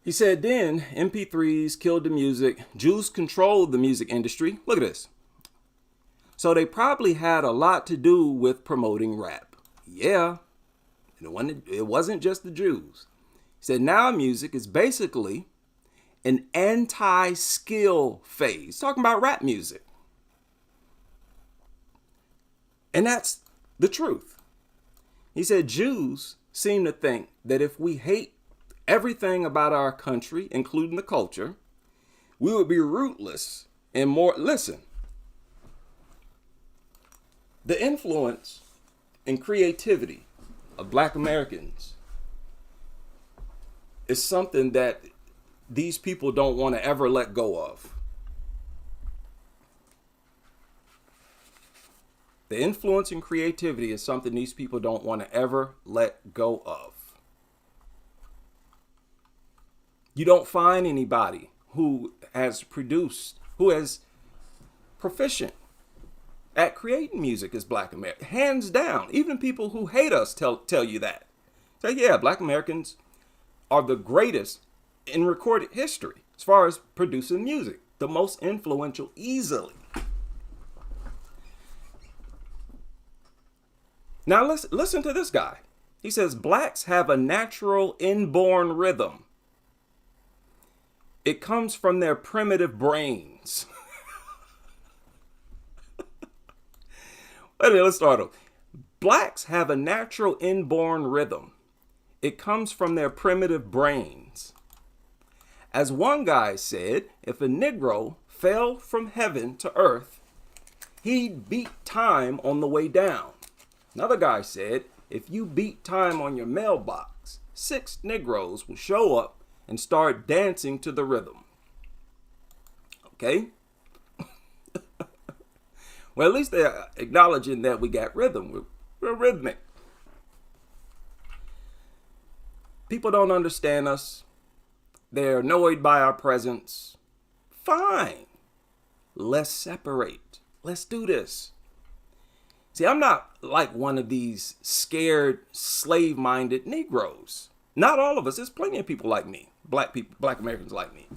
He said then MP3s killed the music. Jews controlled the music industry. Look at this. So they probably had a lot to do with promoting rap. Yeah, it wasn't just the Jews. He said now music is basically an anti-skill phase. Talking about rap music. And that's the truth. He said Jews seem to think that if we hate everything about our country, including the culture, we would be rootless and more. Listen, the influence and creativity of Black Americans is something that these people don't want to ever let go of. The influence and creativity is something these people don't want to ever let go of. You don't find anybody who has produced, who is proficient at creating music as Black Americans. Hands down. Even people who hate us tell you that. Say, yeah, Black Americans are the greatest in recorded history as far as producing music. The most influential easily. Now listen to this guy. He says, blacks have a natural inborn rhythm. It comes from their primitive brains. Wait a minute, let's start over. Blacks have a natural inborn rhythm. It comes from their primitive brains. As one guy said, if a Negro fell from heaven to earth, he'd beat time on the way down. Another guy said, if you beat time on your mailbox, 6 Negroes will show up and start dancing to the rhythm. Okay? Well, at least they're acknowledging that we got rhythm. We're rhythmic. People don't understand us. They're annoyed by our presence. Fine. Let's separate. Let's do this. See, I'm not like one of these scared, slave-minded Negroes. Not all of us. There's plenty of people like me. Black people, Black Americans like me.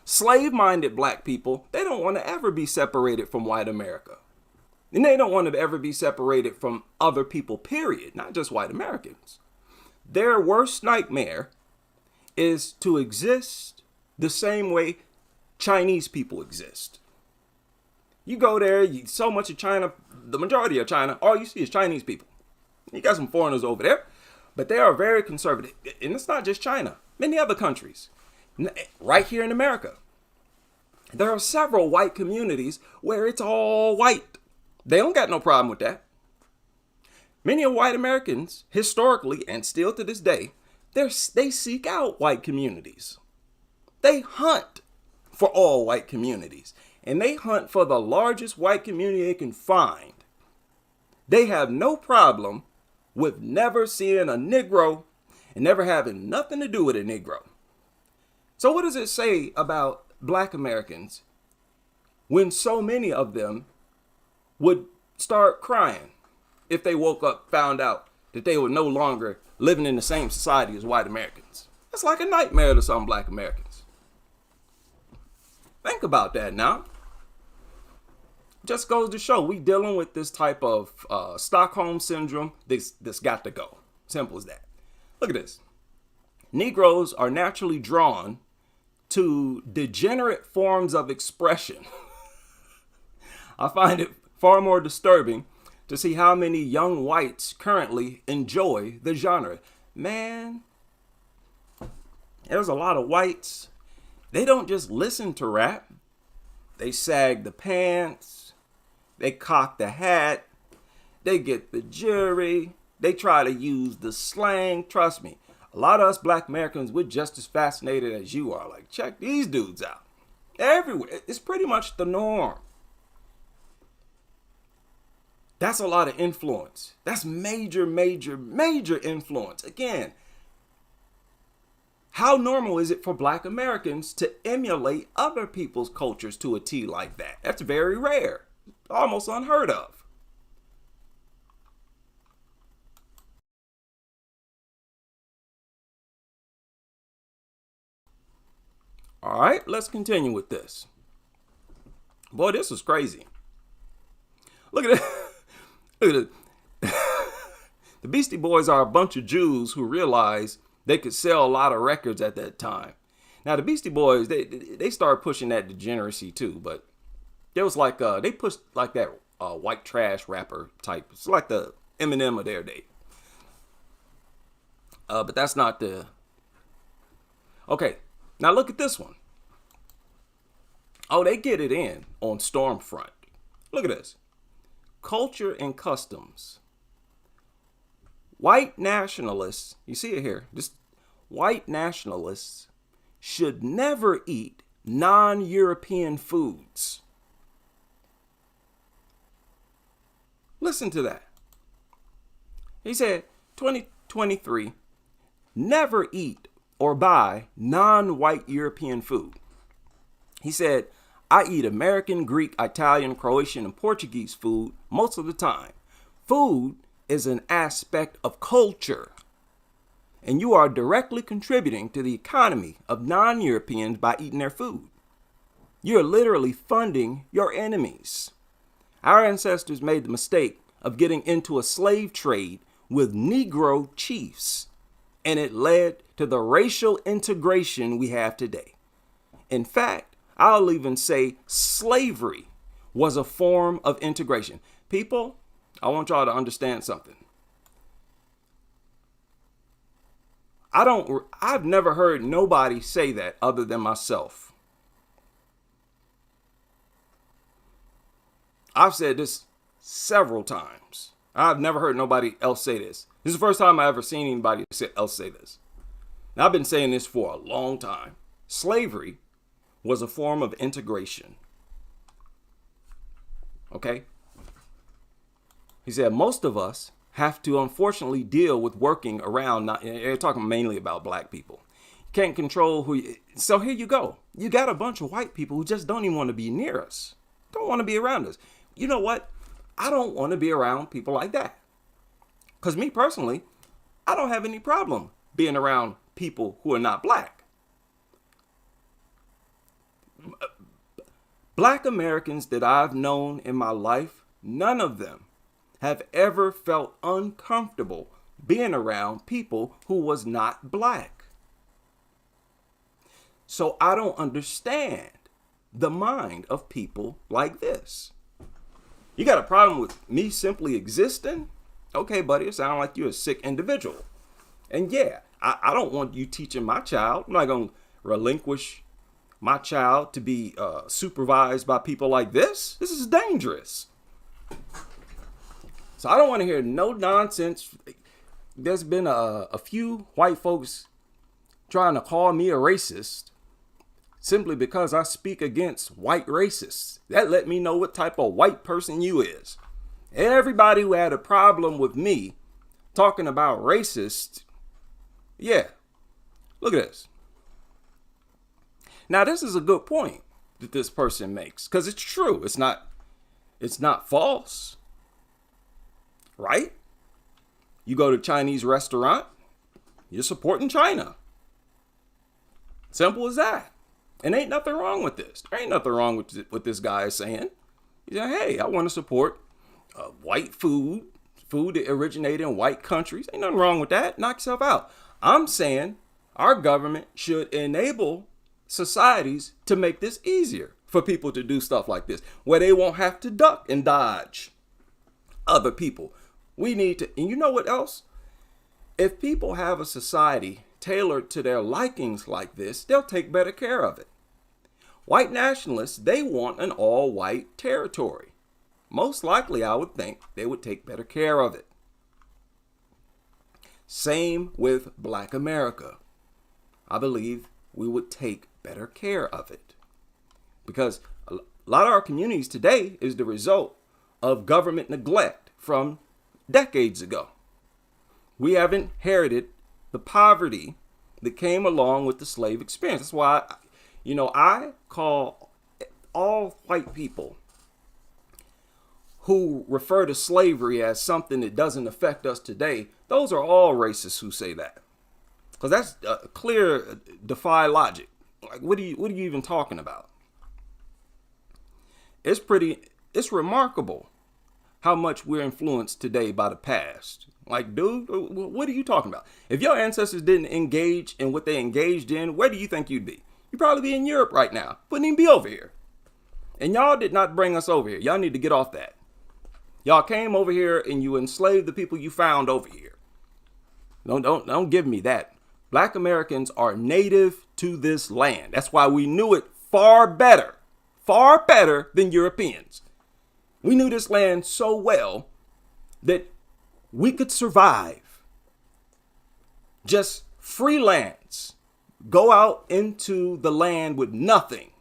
Slave-minded black people, they don't want to ever be separated from white America. And they don't want to ever be separated from other people, period. Not just white Americans. Their worst nightmare is to exist the same way Chinese people exist. You go there, so much of China, the majority of China, all you see is Chinese people. You got some foreigners over there, but they are very conservative. And it's not just China, many other countries. Right here in America, there are several white communities where it's all white. They don't got no problem with that. Many of white Americans, historically and still to this day, they seek out white communities. They hunt for all white communities. And they hunt for the largest white community they can find. They have no problem with never seeing a Negro and never having nothing to do with a Negro. So what does it say about Black Americans when so many of them would start crying if they woke up, found out that they were no longer living in the same society as white Americans? That's like a nightmare to some Black Americans. Think about that now. Just goes to show we dealing with this type of Stockholm syndrome. This got to go. Simple as that. Look at this. Negroes are naturally drawn to degenerate forms of expression. I find it far more disturbing to see how many young whites currently enjoy the genre. Man, there's a lot of whites. They don't just listen to rap. They sag the pants. They cock the hat. They get the jury. They try to use the slang. Trust me, a lot of us Black Americans, we're just as fascinated as you are. Like, check these dudes out. Everywhere. It's pretty much the norm. That's a lot of influence. That's major, major, major influence. Again, how normal is it for Black Americans to emulate other people's cultures to a T like that? That's very rare. Almost unheard of. All right, let's continue with this. Boy, this is crazy. Look at it. Look at it. The Beastie Boys are a bunch of Jews who realized they could sell a lot of records at that time. Now, the Beastie Boys, they started pushing that degeneracy too, but there was like, they pushed like that white trash rapper type. It's like the Eminem of their day. But that's not the... Okay, now look at this one. Oh, they get it in on Stormfront. Look at this. Culture and customs. White nationalists, you see it here, just white nationalists should never eat non-European foods. Listen to that. He said, 2023, never eat or buy non-white European food. He said, I eat American, Greek, Italian, Croatian, and Portuguese food most of the time. Food is an aspect of culture, and you are directly contributing to the economy of non-Europeans by eating their food. You're literally funding your enemies. Our ancestors made the mistake of getting into a slave trade with Negro chiefs, and it led to the racial integration we have today. In fact, I'll even say slavery was a form of integration. People, I want y'all to understand something. I've never heard nobody say that other than myself. I've said this several times. I've never heard nobody else say this. This is the first time I've ever seen anybody else say this. Now, I've been saying this for a long time. Slavery was a form of integration. Okay? He said, most of us have to unfortunately deal with working around, not, they're talking mainly about black people. Can't control who you, so here you go. You got a bunch of white people who just don't even want to be near us. Don't want to be around us. You know what? I don't want to be around people like that. Because me personally, I don't have any problem being around people who are not black. Black Americans that I've known in my life, none of them have ever felt uncomfortable being around people who was not black. So I don't understand the mind of people like this. You got a problem with me simply existing? Okay, buddy, it sounds like you're a sick individual. And yeah, I don't want you teaching my child. I'm not going to relinquish my child to be supervised by people like this. This is dangerous. So I don't want to hear no nonsense. There's been a few white folks trying to call me a racist simply because I speak against white racists. That let me know what type of white person you is. Everybody who had a problem with me talking about racist, yeah, look at this. Now, this is a good point that this person makes because it's true. It's not false, right? You go to a Chinese restaurant, you're supporting China. Simple as that. And ain't nothing wrong with this. There ain't nothing wrong with what this guy is saying. He's saying, hey, I want to support white food that originated in white countries. Ain't nothing wrong with that. Knock yourself out. I'm saying our government should enable societies to make this easier for people to do stuff like this, where they won't have to duck and dodge other people. We need to, and you know what else? If people have a society tailored to their likings like this, they'll take better care of it. White nationalists, they want an all-white territory. Most likely, I would think they would take better care of it. Same with Black America. I believe we would take better care of it. Because a lot of our communities today is the result of government neglect from decades ago. We have inherited the poverty that came along with the slave experience. That's why, I call all white people who refer to slavery as something that doesn't affect us today, those are all racists who say that. Because that's a clear defy logic. Like, what are you even talking about? It's remarkable how much we're influenced today by the past. Like, dude, what are you talking about? If your ancestors didn't engage in what they engaged in, where do you think you'd be? You'd probably be in Europe right now. Wouldn't even be over here. And y'all did not bring us over here. Y'all need to get off that. Y'all came over here and you enslaved the people you found over here. Don't give me that. Black Americans are native to this land. That's why we knew it far better than Europeans. We knew this land so well that we could survive. Just freelance, go out into the land with nothing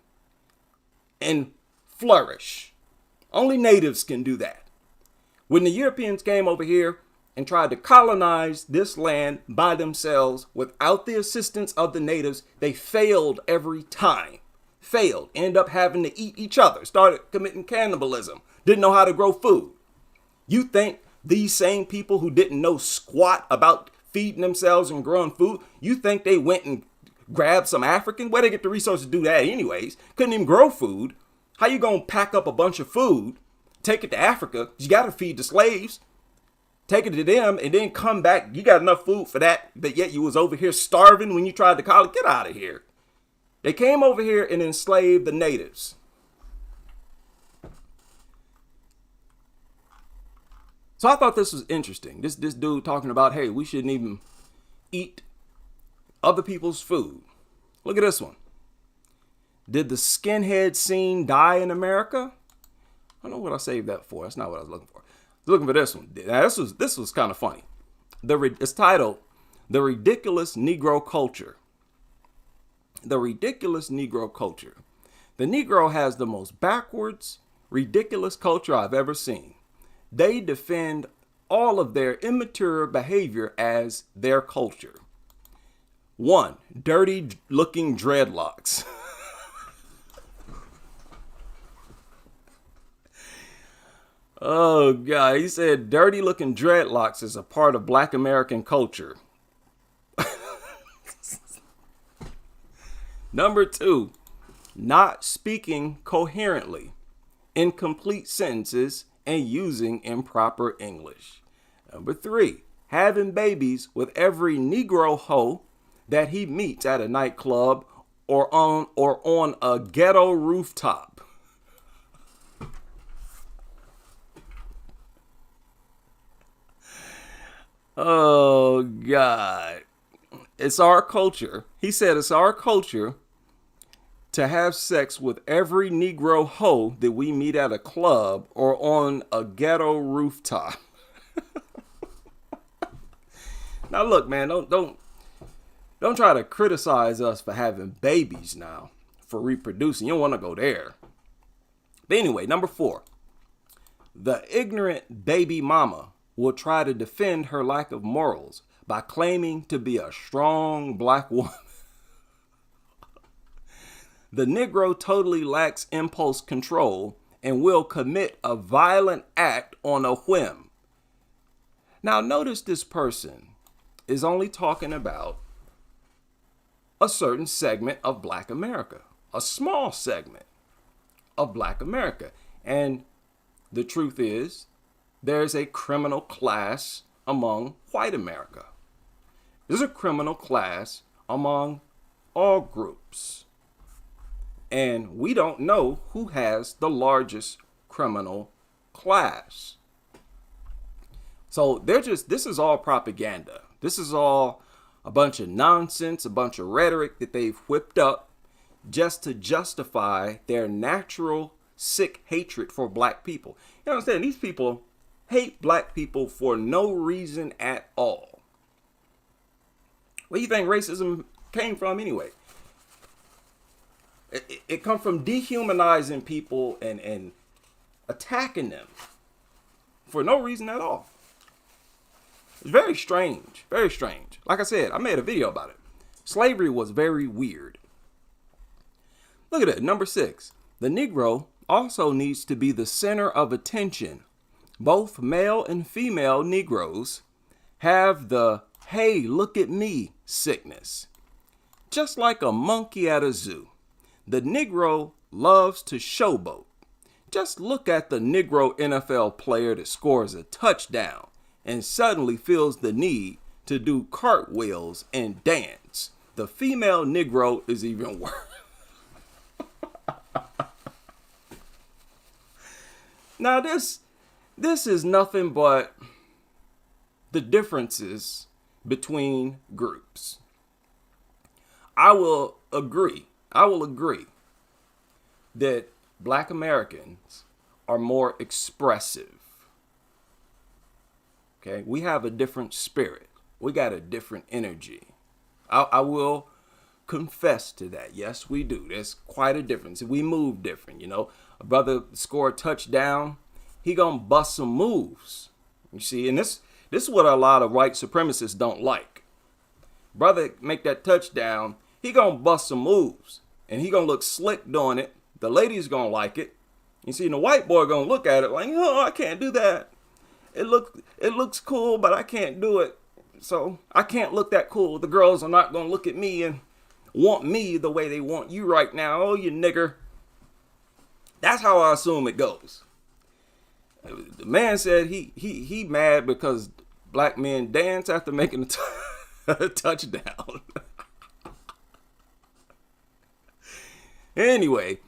and flourish. Only natives can do that. When the Europeans came over here and tried to colonize this land by themselves without the assistance of the natives, they failed every time. Failed. Ended up having to eat each other. Started committing cannibalism. Didn't know how to grow food. You think these same people who didn't know squat about feeding themselves and growing food, you think they went and grabbed some African? Where they get the resources to do that anyways? Couldn't even grow food. How you gonna pack up a bunch of food, take it to Africa? You gotta feed the slaves. Take it to them and then come back. You got enough food for that, but yet you was over here starving when you tried to call it. Get out of here. They came over here and enslaved the natives. So I thought this was interesting. This dude talking about, hey, we shouldn't even eat other people's food. Look at this one. Did the skinhead scene die in America? I don't know what I saved that for. That's not what I was looking for. I was looking for this one. Now, this was kind of funny. It's titled, The Ridiculous Negro Culture. The Ridiculous Negro Culture. The Negro has the most backwards, ridiculous culture I've ever seen. they defend all of their immature behavior as their culture. 1, dirty looking dreadlocks. Oh God, he said dirty looking dreadlocks is a part of Black American culture. Number 2, not speaking coherently, incomplete sentences, and using improper English. Number 3, having babies with every Negro hoe that he meets at a nightclub or on a ghetto rooftop. Oh God. It's our culture. He said it's our culture to have sex with every Negro hoe that we meet at a club or on a ghetto rooftop. Now look, man, don't try to criticize us for having babies now, for reproducing. You don't want to go there. But anyway, number 4, the ignorant baby mama will try to defend her lack of morals by claiming to be a strong Black woman. The Negro totally lacks impulse control and will commit a violent act on a whim. Now notice this person is only talking about a certain segment of Black America, a small segment of Black America. And the truth is, there's a criminal class among white America. There's a criminal class among all groups. And we don't know who has the largest criminal class. So this is all propaganda. This is all a bunch of nonsense, a bunch of rhetoric that they've whipped up just to justify their natural sick hatred for Black people. You understand? These people hate Black people for no reason at all. Where do you think racism came from anyway? It comes from dehumanizing people and attacking them for no reason at all. It's very strange, very strange. Like I said, I made a video about it. Slavery was very weird. Look at it, number 6. The Negro also needs to be the center of attention. Both male and female Negroes have the "hey, look at me" sickness. Just like a monkey at a zoo, the Negro loves to showboat. Just look at the Negro NFL player that scores a touchdown and suddenly feels the need to do cartwheels and dance. The female Negro is even worse. Now this is nothing but the differences between groups. I will agree that Black Americans are more expressive. Okay, we have a different spirit. We got a different energy. I will confess to that. Yes, we do. There's quite a difference. We move different, you know. A brother score a touchdown, he gonna bust some moves. You see, and this is what a lot of white supremacists don't like. Brother make that touchdown, he gonna bust some moves, and he gonna look slick doing it. The ladies gonna like it. You see, and the white boy gonna look at it like, oh, I can't do that. It looks cool, but I can't do it. So I can't look that cool. The girls are not gonna look at me and want me the way they want you right now. Oh, you nigger. That's how I assume it goes. The man said he mad because Black men dance after making a touchdown. Anyway,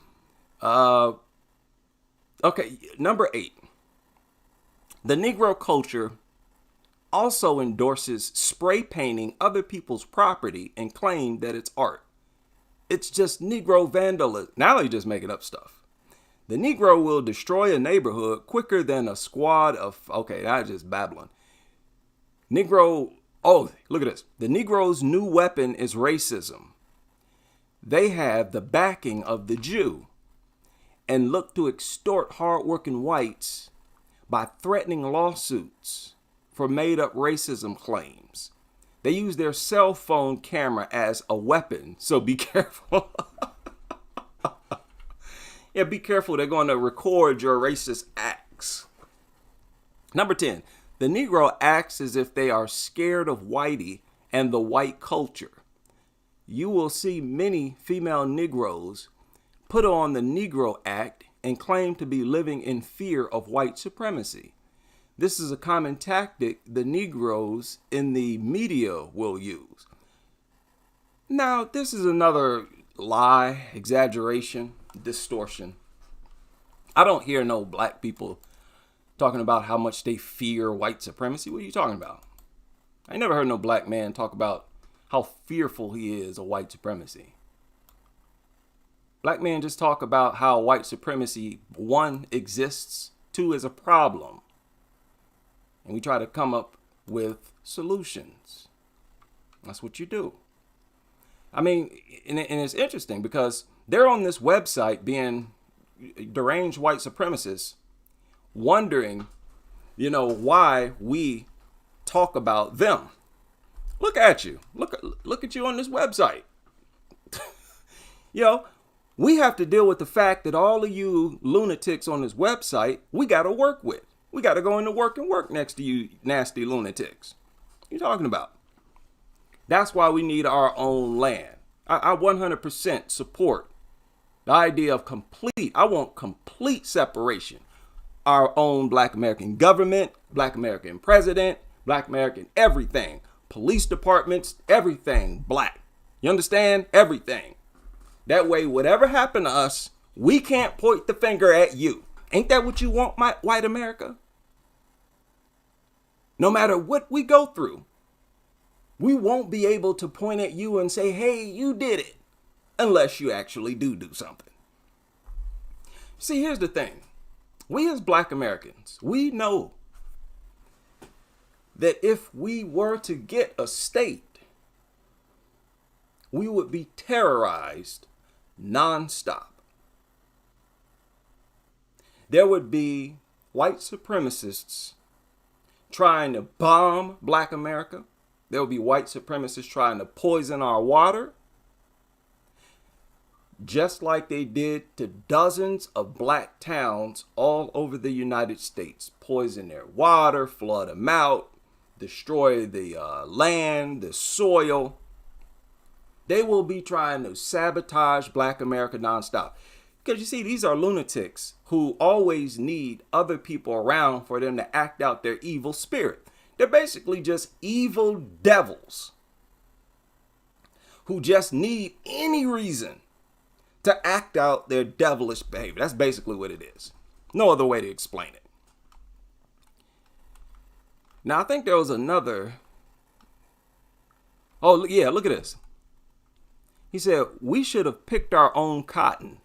okay, number 8. The Negro culture also endorses spray painting other people's property and claim that it's art. It's just Negro vandalism. Now they just making up stuff. The Negro will destroy a neighborhood quicker than a squad of, okay, that's just babbling. Negro, oh, look at this. The Negro's new weapon is racism. They have the backing of the Jew and look to extort hardworking whites by threatening lawsuits for made-up racism claims. They use their cell phone camera as a weapon, so be careful. Yeah, be careful. They're going to record your racist acts. Number 10, the Negro acts as if they are scared of whitey and the white culture. You will see many female Negroes put on the Negro Act and claim to be living in fear of white supremacy. This is a common tactic the Negroes in the media will use. Now, this is another lie, exaggeration, distortion. I don't hear no black people talking about how much they fear white supremacy. What are you talking about? I never heard no black man talk about how fearful he is of white supremacy. Black men just talk about how white supremacy, 1, exists, 2, is a problem. And we try to come up with solutions. That's what you do. I mean, and it's interesting because they're on this website being deranged white supremacists, wondering, why we talk about them. Look at you. Look at you on this website. We have to deal with the fact that all of you lunatics on this website, we got to work with. We got to go into work and work next to you nasty lunatics. What are you talking about? That's why we need our own land. I 100% support the idea of I want complete separation. Our own Black American government, Black American president, Black American everything. Police departments, everything black. You understand? Everything. That way, whatever happened to us, we can't point the finger at you. Ain't that what you want, my white America? No matter what we go through, we won't be able to point at you and say, hey, you did it, unless you actually do something. See, here's the thing. We as Black Americans, we know that if we were to get a state, we would be terrorized nonstop. There would be white supremacists trying to bomb Black America. There would be white supremacists trying to poison our water, just like they did to dozens of black towns all over the United States. Poison their water, flood them out, destroy the land, the soil. They will be trying to sabotage Black America nonstop. Because you see, these are lunatics who always need other people around for them to act out their evil spirit. They're basically just evil devils who just need any reason to act out their devilish behavior. That's basically what it is. No other way to explain it. Now, I think there was another. Oh, yeah, look at this. He said, we should have picked our own cotton.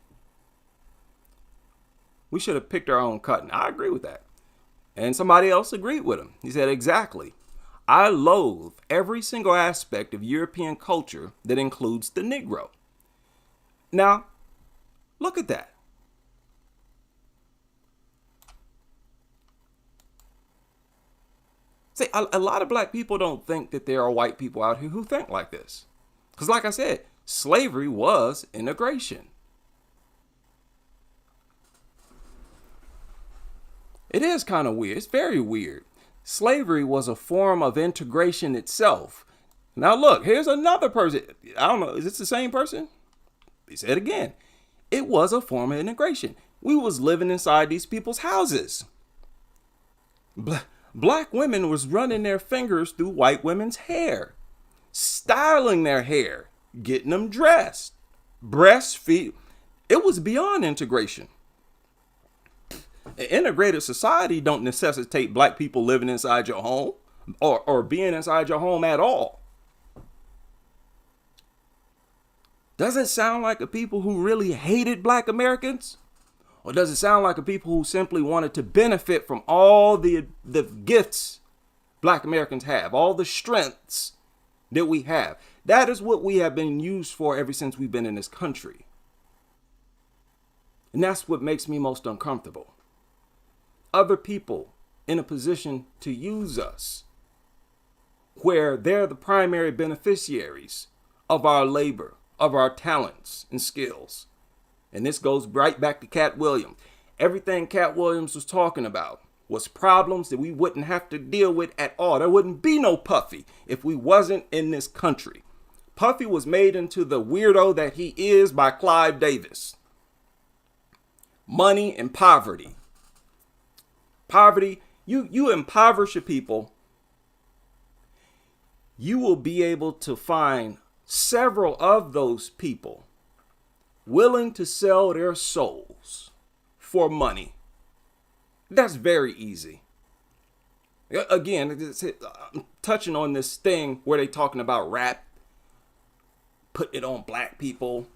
We should have picked our own cotton. I agree with that. And somebody else agreed with him. He said, exactly. I loathe every single aspect of European culture that includes the Negro. Now, look at that. See, a lot of black people don't think that there are white people out here who think like this. Because like I said, slavery was integration. It is kind of weird. It's very weird. Slavery was a form of integration itself. Now look, here's another person. I don't know, is this the same person? He said again, it was a form of integration. We was living inside these people's houses. Black women was running their fingers through white women's hair, styling their hair, getting them dressed, breastfeed. It was beyond integration. An integrated society don't necessitate black people living inside your home or being inside your home at all. Does it sound like a people who really hated Black Americans? Or does it sound like a people who simply wanted to benefit from all the gifts Black Americans have, all the strengths that we have? That is what we have been used for ever since we've been in this country. And that's what makes me most uncomfortable. Other people in a position to use us, where they're the primary beneficiaries of our labor, of our talents and skills. And this goes right back to Cat Williams. Everything Cat Williams was talking about was problems that we wouldn't have to deal with at all. There wouldn't be no Puffy if we wasn't in this country. Puffy was made into the weirdo that he is by Clive Davis. Money and poverty. Poverty, you impoverish your people, you will be able to find several of those people willing to sell their souls for money. That's very easy. Again, I'm touching on this thing where they talking about rap, putting it on black people.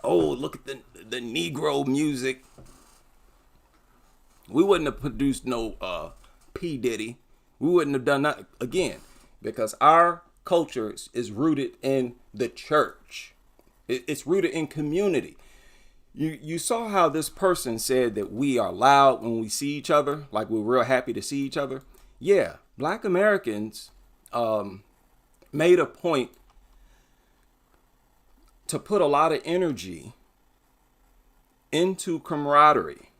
Oh, look at the Negro music. We wouldn't have produced no P. Diddy. We wouldn't have done that again, because our culture is rooted in the church. It's rooted in community. You saw how this person said that we are loud when we see each other, like we're real happy to see each other. Yeah, Black Americans made a point to put a lot of energy into camaraderie.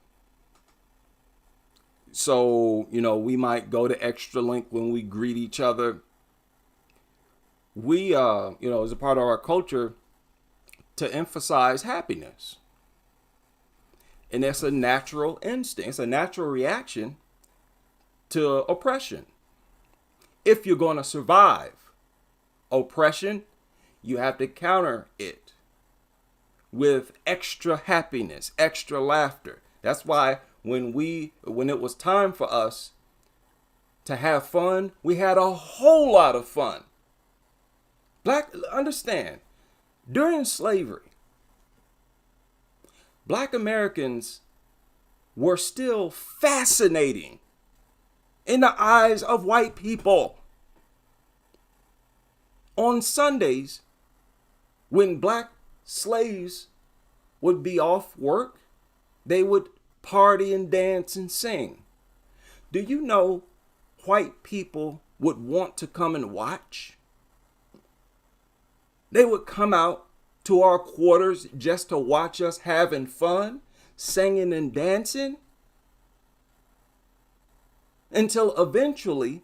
So, we might go to Extra Link when we greet each other. We, as a part of our culture, to emphasize happiness. And that's a natural instinct. It's a natural reaction to oppression. If you're going to survive oppression, you have to counter it with extra happiness, extra laughter. That's why when it was time for us to have fun, we had a whole lot of fun. Understand, during slavery, Black Americans were still fascinating in the eyes of white people. On Sundays, when Black slaves would be off work, they would party and dance and sing. Do you know white people would want to come and watch? They would come out to our quarters just to watch us having fun, singing and dancing, until eventually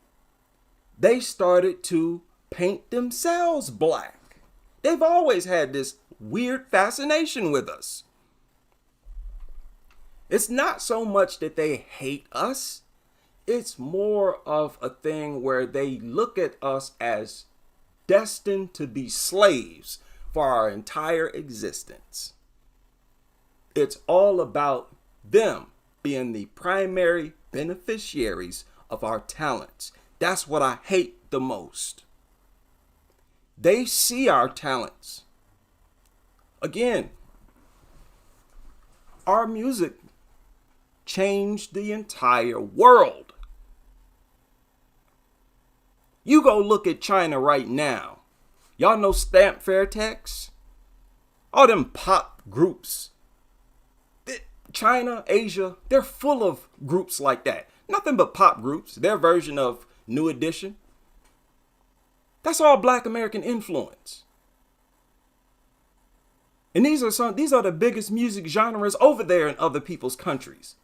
they started to paint themselves black. They've always had this weird fascination with us. It's not so much that they hate us. It's more of a thing where they look at us as destined to be slaves for our entire existence. It's all about them being the primary beneficiaries of our talents. That's what I hate the most. They see our talents. Again, our music changed the entire world. You go look at China right now. Y'all know Stamp Fairtex? All them pop groups. China, Asia, they're full of groups like that. Nothing but pop groups. Their version of New Edition. That's all Black American influence. And these are the biggest music genres over there in other people's countries.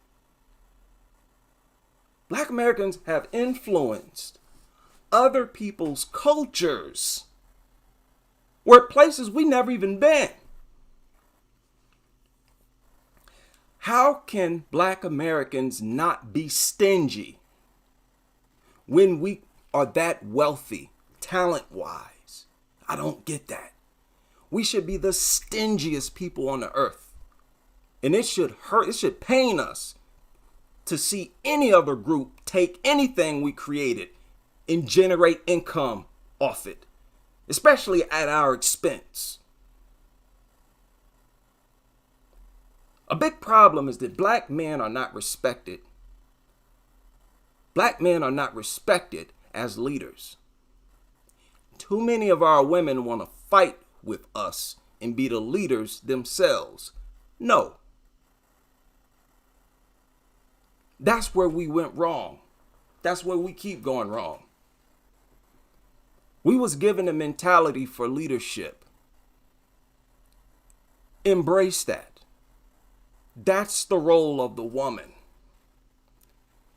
Black Americans have influenced other people's cultures, where places we never even been. How can Black Americans not be stingy when we are that wealthy, talent-wise? I don't get that. We should be the stingiest people on the earth. And it should hurt, it should pain us to see any other group take anything we created and generate income off it, especially at our expense. A big problem is that Black men are not respected. Black men are not respected as leaders. Too many of our women want to fight with us and be the leaders themselves. No. That's where we went wrong. That's where we keep going wrong. We was given a mentality for leadership. Embrace that. That's the role of the woman.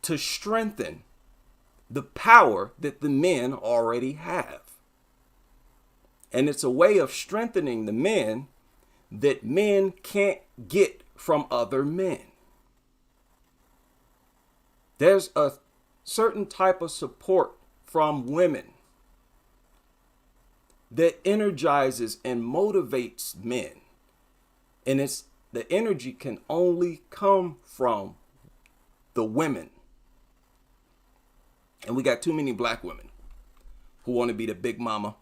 To strengthen the power that the men already have. And it's a way of strengthening the men that men can't get from other men. There's a certain type of support from women that energizes and motivates men. And the energy can only come from the women. And we got too many black women who want to be the big mama,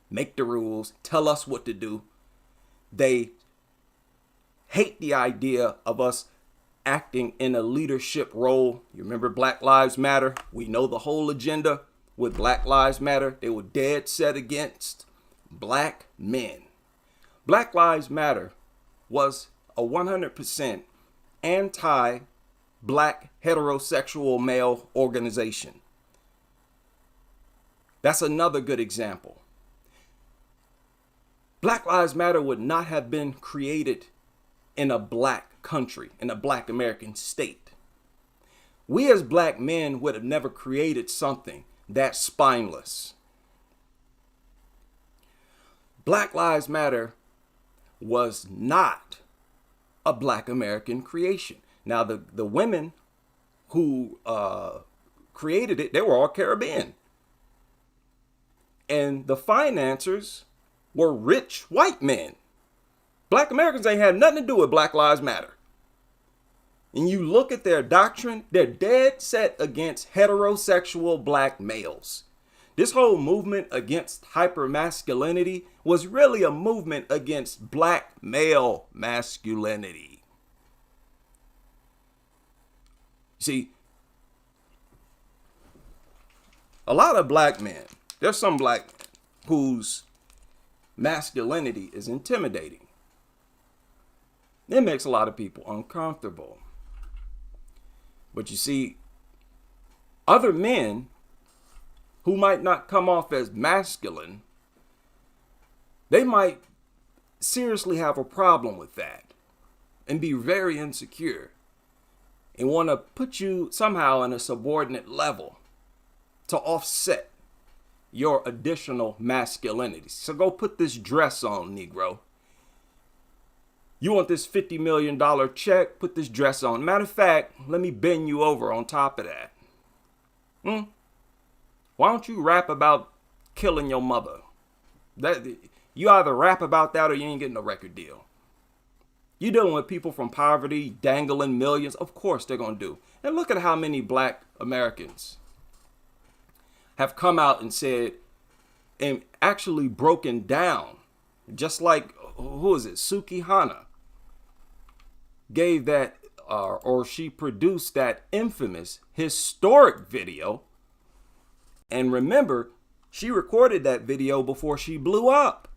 make the rules, tell us what to do. They hate the idea of us acting in a leadership role. You remember Black Lives Matter? We know the whole agenda with Black Lives Matter. They were dead set against black men. Black Lives Matter was a 100% anti-black heterosexual male organization. That's another good example. Black Lives Matter would not have been created in a black country, in a black American state. We as black men would have never created something that spineless. Black Lives Matter was not a black American creation. Now, the women who created it, they were all Caribbean. And the financiers were rich white men. Black Americans ain't had nothing to do with Black Lives Matter. And you look at their doctrine, they're dead set against heterosexual black males. This whole movement against hypermasculinity was really a movement against black male masculinity. See, a lot of black men, there's some black men whose masculinity is intimidating. It makes a lot of people uncomfortable. But you see, other men who might not come off as masculine, they might seriously have a problem with that and be very insecure and want to put you somehow in a subordinate level to offset your additional masculinity. So go put this dress on, Negro. You want this $50 million check? Put this dress on. Matter of fact, let me bend you over on top of that. Why don't you rap about killing your mother? You either rap about that or you ain't getting a record deal. You dealing with people from poverty, dangling millions. Of course they're going to do. And look at how many black Americans have come out and said, and actually broken down, just like, who is it? Suki Hana gave that, or she produced that infamous historic video. And remember, she recorded that video before she blew up.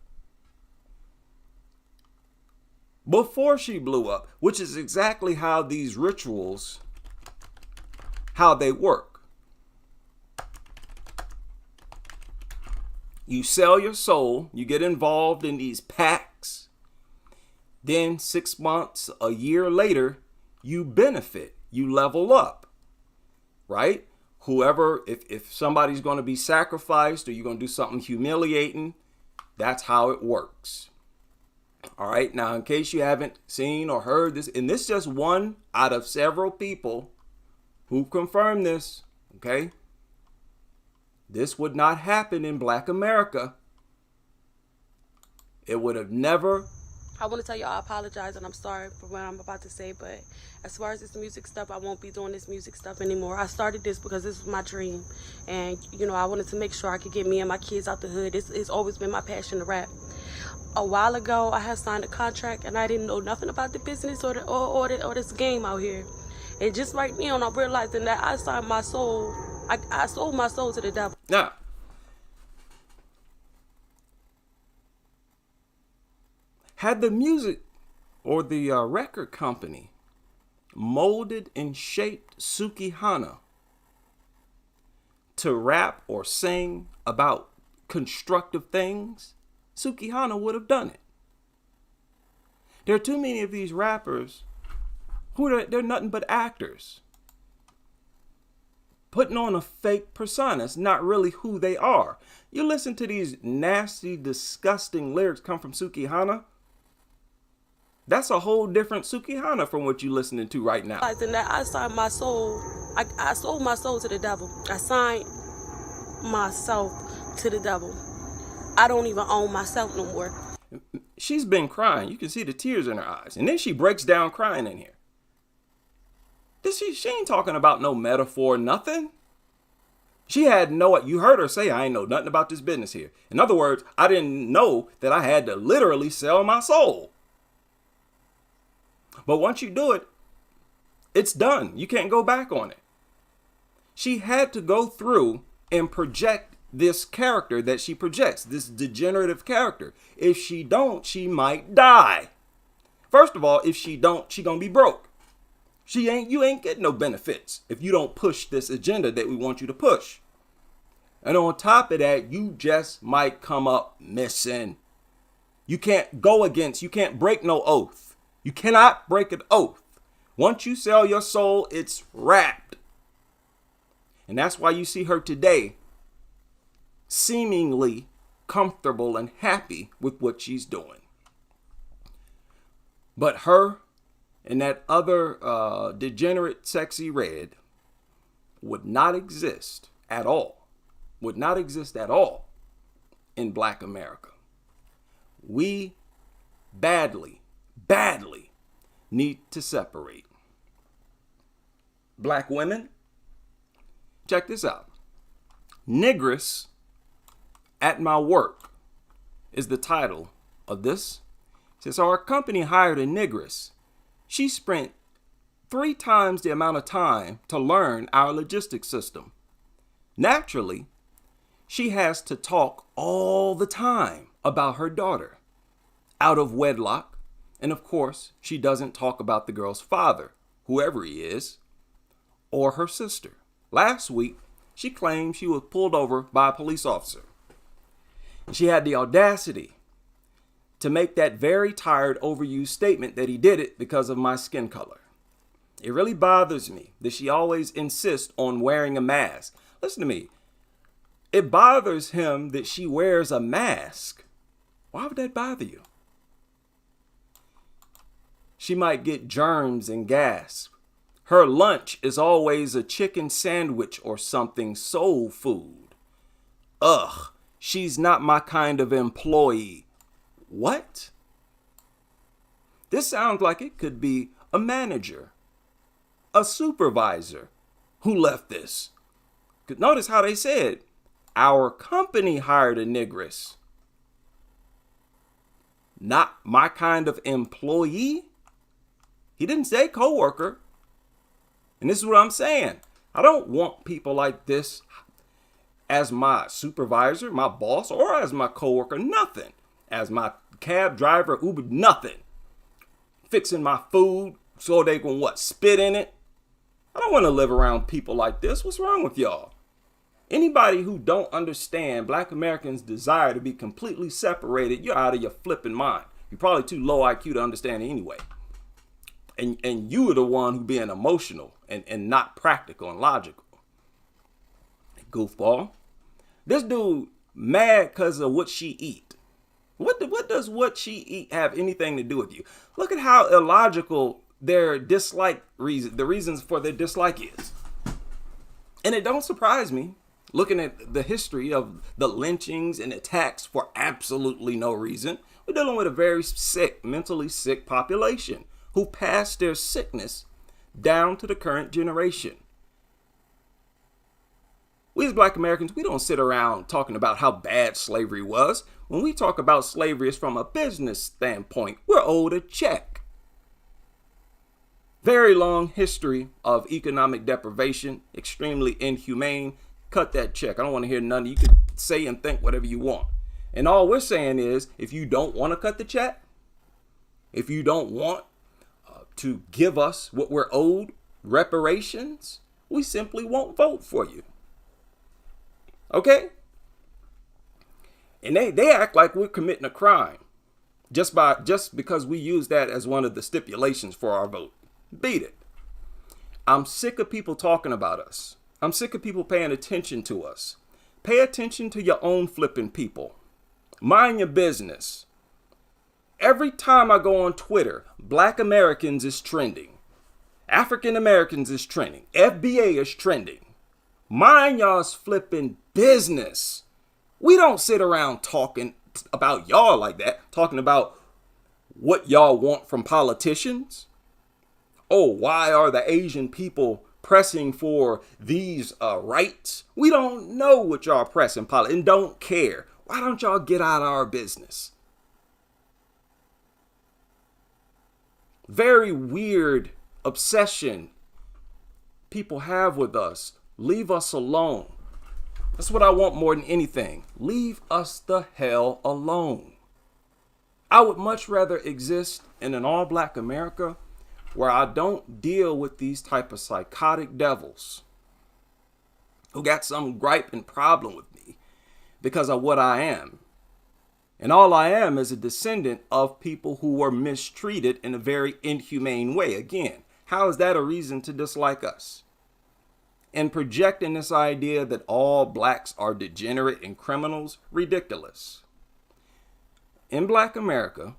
Before she blew up, which is exactly how these rituals, how they work. You sell your soul, you get involved in these pacts, then 6 months, a year later, you benefit, you level up, right? Whoever, if somebody's going to be sacrificed or you're going to do something humiliating, that's how it works. All right, now in case you haven't seen or heard this, and this is just one out of several people who confirmed this, okay? This would not happen in Black America. It would have never. I want to tell you I apologize and I'm sorry for what I'm about to say, but as far as this music stuff, I won't be doing this music stuff anymore. I started this because this was my dream. And, you know, I wanted to make sure I could get me and my kids out the hood. It's always been my passion to rap. A while ago, I had signed a contract and I didn't know nothing about the business or this game out here. And just right now, I'm realizing that I signed my soul. I sold my soul to the devil. Now, had the music or the record company molded and shaped Sukihana to rap or sing about constructive things, Sukihana would have done it. There are too many of these rappers who they're nothing but actors, putting on a fake persona. It's not really who they are. You listen to these nasty, disgusting lyrics come from Sukihana. That's a whole different Sukihana from what you're listening to right now. And that I signed my soul. I sold my soul to the devil. I signed myself to the devil. I don't even own myself no more. She's been crying. You can see the tears in her eyes. And then she breaks down crying in here. She ain't talking about no metaphor, nothing. She had you heard her say, I ain't know nothing about this business here. In other words, I didn't know that I had to literally sell my soul. But once you do it, it's done. You can't go back on it. She had to go through and project this character that she projects, this degenerative character. If she don't, she might die. First of all, if she don't, she gonna be broke. You ain't getting no benefits if you don't push this agenda that we want you to push. And on top of that, you just might come up missing. You can't break no oath. You cannot break an oath. Once you sell your soul, it's wrapped. And that's why you see her today seemingly comfortable and happy with what she's doing. But her and that other degenerate Sexyy Red would not exist at all. Would not exist at all in Black America. We badly need to separate. Black women, check this out. Negress at My Work is the title of this. It says, our company hired a negress. She spent 3 times the amount of time to learn our logistics system. Naturally, she has to talk all the time about her daughter out of wedlock. And of course, she doesn't talk about the girl's father, whoever he is, or her sister. Last week, she claimed she was pulled over by a police officer. She had the audacity to make that very tired, overused statement that he did it because of my skin color. It really bothers me that she always insists on wearing a mask. Listen to me. It bothers him that she wears a mask. Why would that bother you? She might get germs and gasp. Her lunch is always a chicken sandwich or something soul food. Ugh, she's not my kind of employee. What? This sounds like it could be a manager, a supervisor who left this. Notice how they said, our company hired a negress. Not my kind of employee? He didn't say coworker. And this is what I'm saying. I don't want people like this as my supervisor, my boss, or as my coworker, nothing. As my cab driver, Uber, nothing. Fixing my food so they can spit in it. I don't want to live around people like this. What's wrong with y'all? Anybody who don't understand Black Americans' desire to be completely separated, you're out of your flipping mind. You're probably too low IQ to understand it anyway. And you are the one who being emotional and not practical and logical. Goofball. This dude mad because of what she eat. What does what she eat have anything to do with you? Look at how illogical their the reasons for their dislike is. And it don't surprise me, looking at the history of the lynchings and attacks for absolutely no reason. We're dealing with a very sick, mentally sick population who passed their sickness down to the current generation. We as Black Americans, we don't sit around talking about how bad slavery was. When we talk about slavery, it's from a business standpoint. We're owed a check. Very long history of economic deprivation, extremely inhumane. Cut that check. I don't want to hear none. You can say and think whatever you want. And all we're saying is, if you don't want to cut the check, if you don't want to give us what we're owed, reparations, we simply won't vote for you. Okay? And they act like we're committing a crime just because we use that as one of the stipulations for our vote. Beat it. I'm sick of people talking about us. I'm sick of people paying attention to us. Pay attention to your own flipping people. Mind your business. Every time I go on Twitter, Black Americans is trending. African Americans is trending. FBA is trending. Mind y'all's flipping business. We don't sit around talking about y'all like that, talking about what y'all want from politicians. Oh, why are the Asian people pressing for these rights? We don't know what y'all pressing and don't care. Why don't y'all get out of our business? Very weird obsession people have with us. Leave us alone. That's what I want more than anything. Leave us the hell alone. I would much rather exist in an all-black America where I don't deal with these type of psychotic devils who got some gripe and problem with me because of what I am. And all I am is a descendant of people who were mistreated in a very inhumane way. Again, how is that a reason to dislike us? And projecting this idea that all blacks are degenerate and criminals, ridiculous. In Black America,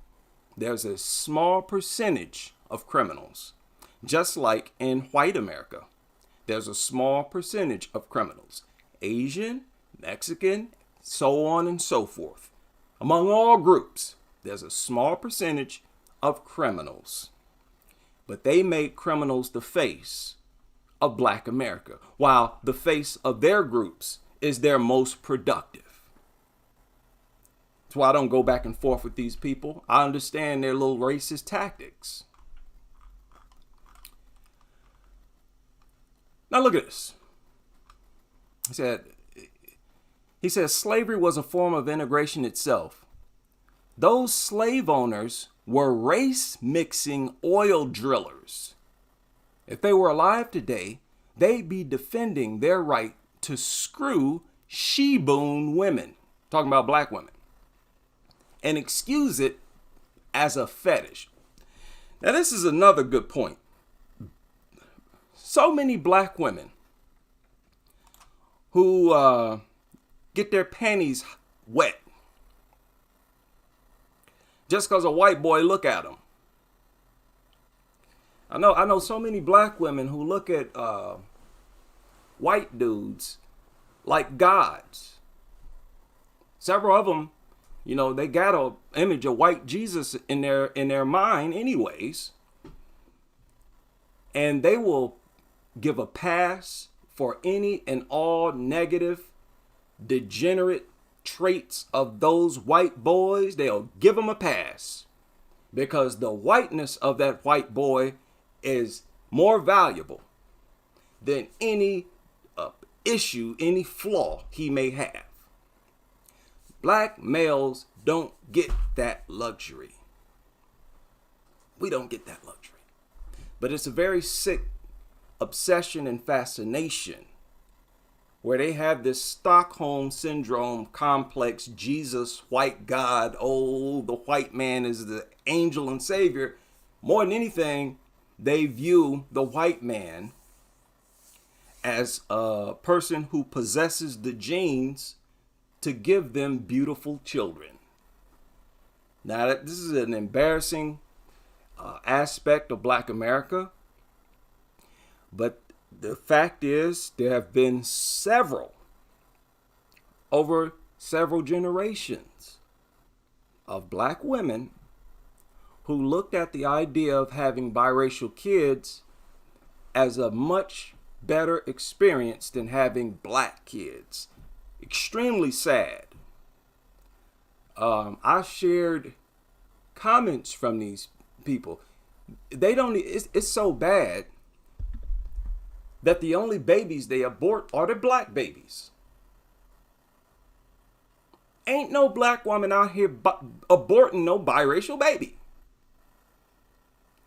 there's a small percentage of criminals, just like in white America. There's a small percentage of criminals, Asian, Mexican, so on and so forth. Among all groups, there's a small percentage of criminals, but they make criminals the face of Black America, while the face of their groups is their most productive. That's why I don't go back and forth with these people. I understand their little racist tactics. Now look at this. He said slavery was a form of integration itself. Those slave owners were race mixing oil drillers. If they were alive today, they'd be defending their right to screw she-boon women, talking about black women, and excuse it as a fetish. Now, this is another good point. So many black women who get their panties wet just because a white boy look at them. I know so many black women who look at white dudes like gods. Several of them, you know, they got an image of white Jesus in their mind anyways. And they will give a pass for any and all negative, degenerate traits of those white boys. They'll give them a pass because the whiteness of that white boy is more valuable than any issue, any flaw he may have. Black males don't get that luxury. We don't get that luxury. But it's a very sick obsession and fascination where they have this Stockholm syndrome complex, Jesus, white God, oh, the white man is the angel and savior. More than anything, they view the white man as a person who possesses the genes to give them beautiful children. Now, this is an embarrassing aspect of Black America, but the fact is there have been over several generations of black women who looked at the idea of having biracial kids as a much better experience than having black kids. Extremely sad. I shared comments from these people. It's so bad that the only babies they abort are the black babies. Ain't no black woman out here aborting no biracial baby.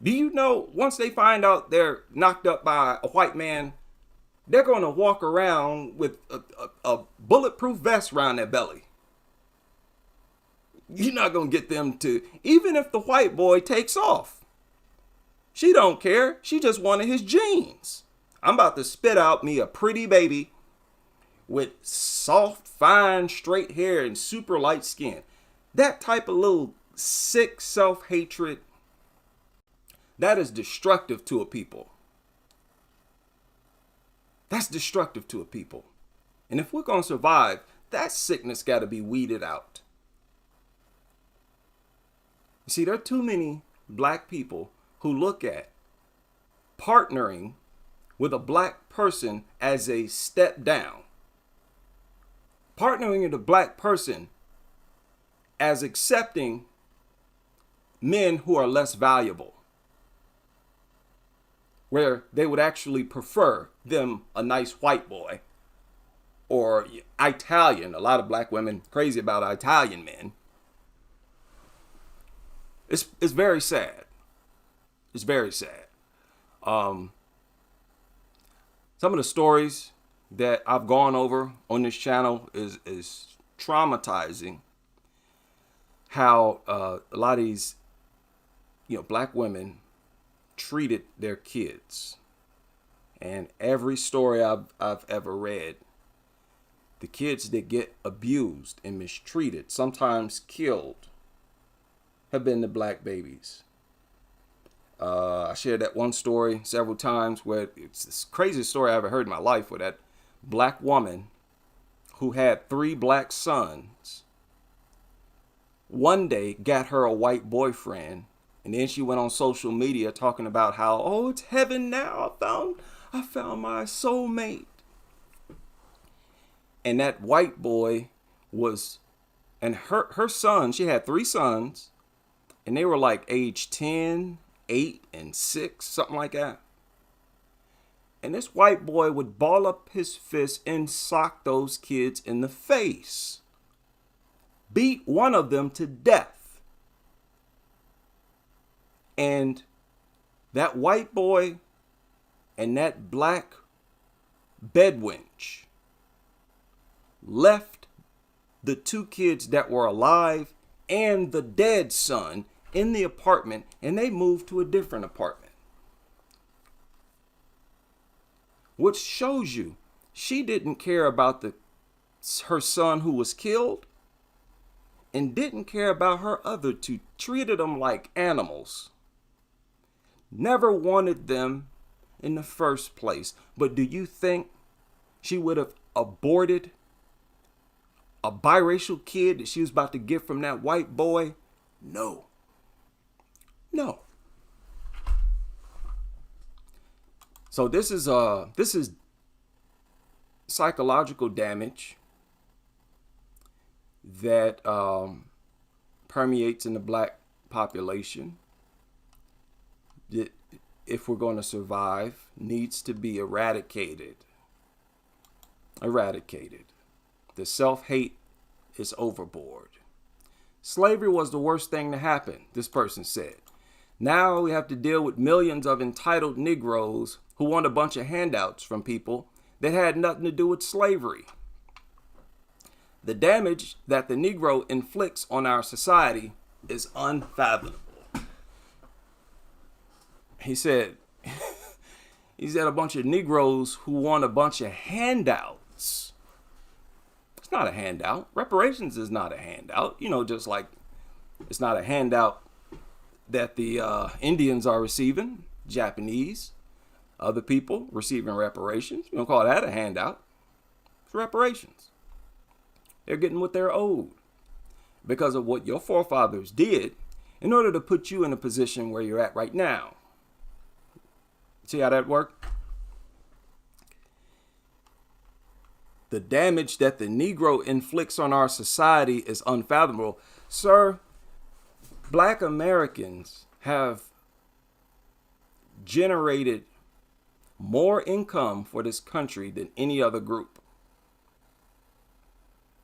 Do you know once they find out they're knocked up by a white man, they're going to walk around with a bulletproof vest around their belly? You're not going to get them to, even if the white boy takes off. She don't care. She just wanted his jeans. I'm about to spit out me a pretty baby with soft, fine, straight hair and super light skin. That type of little sick self-hatred, that is destructive to a people. That's destructive to a people. And if we're going to survive, that sickness got to be weeded out. You see, there are too many black people who look at partnering with a black person as a step down. Partnering with a black person as accepting men who are less valuable, where they would actually prefer them a nice white boy or Italian. A lot of black women crazy about Italian men. It's very sad. It's very sad. Some of the stories that I've gone over on this channel is traumatizing. How a lot of these, black women treated their kids. And every story I've ever read, the kids that get abused and mistreated, sometimes killed, have been the black babies. I shared that one story several times where it's this craziest story I ever heard in my life, where that black woman who had 3 black sons one day got her a white boyfriend, and then she went on social media talking about how, oh, it's heaven now. I found my soulmate. And that white boy was, and her son, she had 3 sons, and they were like age 10, 8, and 6, something like that. And this white boy would ball up his fist and sock those kids in the face. Beat one of them to death. And that white boy and that black bedwench left the 2 kids that were alive and the dead son in the apartment, and they moved to a different apartment. Which shows you she didn't care about her son who was killed, and didn't care about her other 2, treated them like animals. Never wanted them in the first place. But do you think she would have aborted a biracial kid that she was about to get from that white boy? No. No. So this is psychological damage that permeates in the black population that, if we're going to survive, needs to be eradicated. The self-hate is overboard. Slavery was the worst thing to happen, this person said. Now we have to deal with millions of entitled Negroes who want a bunch of handouts from people that had nothing to do with slavery. The damage that the Negro inflicts on our society is unfathomable. He said a bunch of Negroes who want a bunch of handouts. It's not a handout. Reparations is not a handout. Just like it's not a handout that the Indians are receiving, Japanese, other people receiving reparations. You don't call that a handout. It's reparations. They're getting what they're owed because of what your forefathers did in order to put you in a position where you're at right now. See how that worked? The damage that the Negro inflicts on our society is unfathomable. Sir, Black Americans have generated more income for this country than any other group.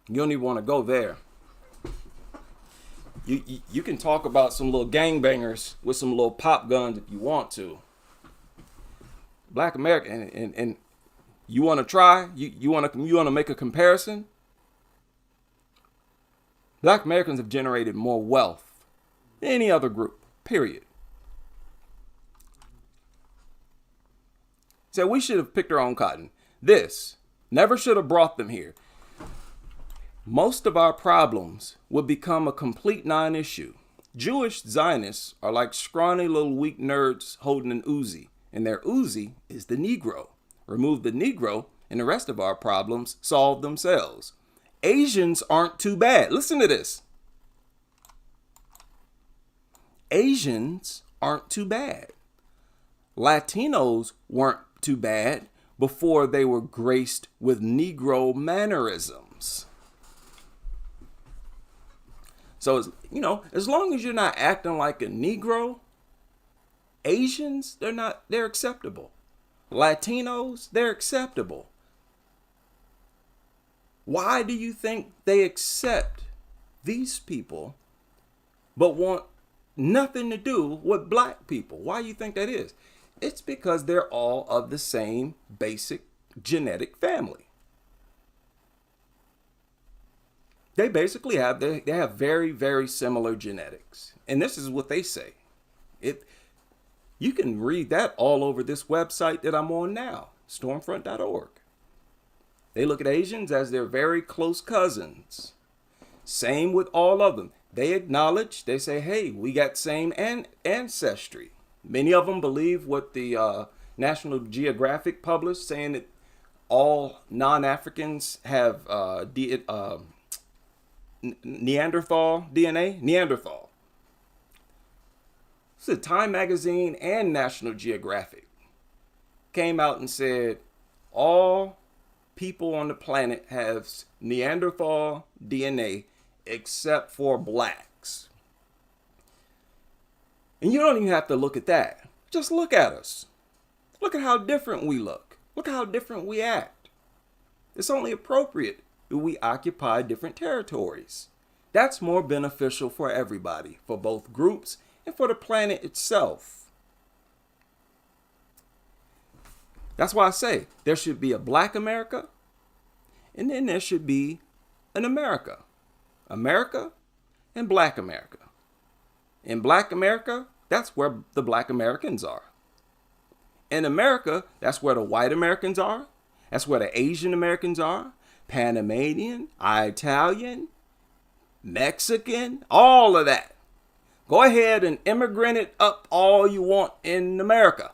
You don't even want to go there. You can talk about some little gangbangers with some little pop guns if you want to. Black America, and you want to try? You want to make a comparison? Black Americans have generated more wealth than any other group, period. So we should have picked our own cotton. This never should have brought them here. Most of our problems would become a complete non-issue. Jewish Zionists are like scrawny little weak nerds holding an Uzi, and their Uzi is the Negro. Remove the Negro, and the rest of our problems solve themselves. Asians aren't too bad. Listen to this. Asians aren't too bad. Latinos weren't too bad before they were graced with Negro mannerisms. So, as long as you're not acting like a Negro, Asians, they're acceptable. Latinos, they're acceptable. Why do you think they accept these people but want nothing to do with black people? Why do you think that is? It's because they're all of the same basic genetic family. They basically have very, very similar genetics. And this is what they say. You can read that all over this website that I'm on now, stormfront.org. They look at Asians as their very close cousins. Same with all of them. They acknowledge, they say, hey, we got same ancestry. Many of them believe what the National Geographic published, saying that all non-Africans have Neanderthal DNA. Neanderthal. So Time Magazine and National Geographic came out and said all people on the planet have Neanderthal DNA except for blacks. And you don't even have to look at that. Just look at us. Look at how different we look. Look at how different we act. It's only appropriate that we occupy different territories. That's more beneficial for everybody, for both groups and for the planet itself. That's why I say there should be a Black America, and then there should be an America. America and Black America. In Black America, that's where the Black Americans are. In America, that's where the white Americans are. That's where the Asian Americans are. Panamanian, Italian, Mexican, all of that. Go ahead and immigrant it up all you want in America.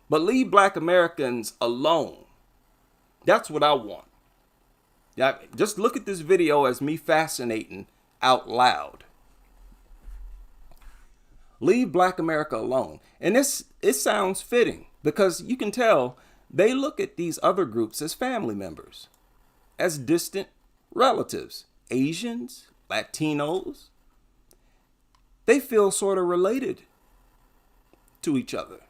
But leave Black Americans alone. That's what I want. Just look at this video as me fascinating out loud. Leave Black America alone. And it sounds fitting because you can tell they look at these other groups as family members, as distant relatives. Asians, Latinos, they feel sort of related to each other.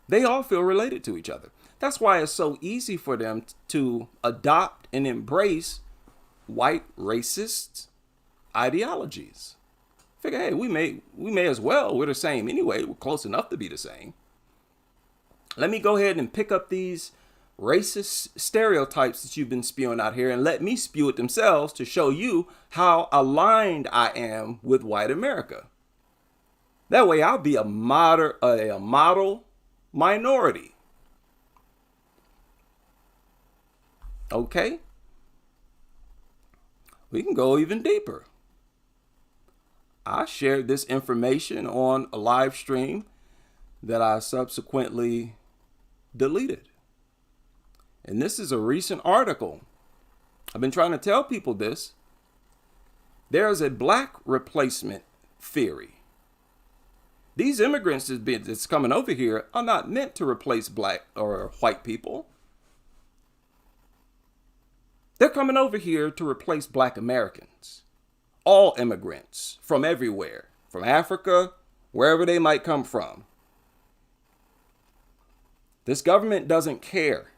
They all feel related to each other. That's why it's so easy for them to adopt and embrace white racist ideologies. Figure, hey, we may as well. We're the same anyway. We're close enough to be the same. Let me go ahead and pick up these racist stereotypes that you've been spewing out here and let me spew it themselves to show you how aligned I am with white America. That way I'll be a model minority. Okay? We can go even deeper. I shared this information on a live stream that I subsequently deleted. And this is a recent article. I've been trying to tell people this. There's a black replacement theory. These immigrants that's coming over here are not meant to replace black or white people. They're coming over here to replace Black Americans. All immigrants from everywhere, from Africa, wherever they might come from. This government doesn't care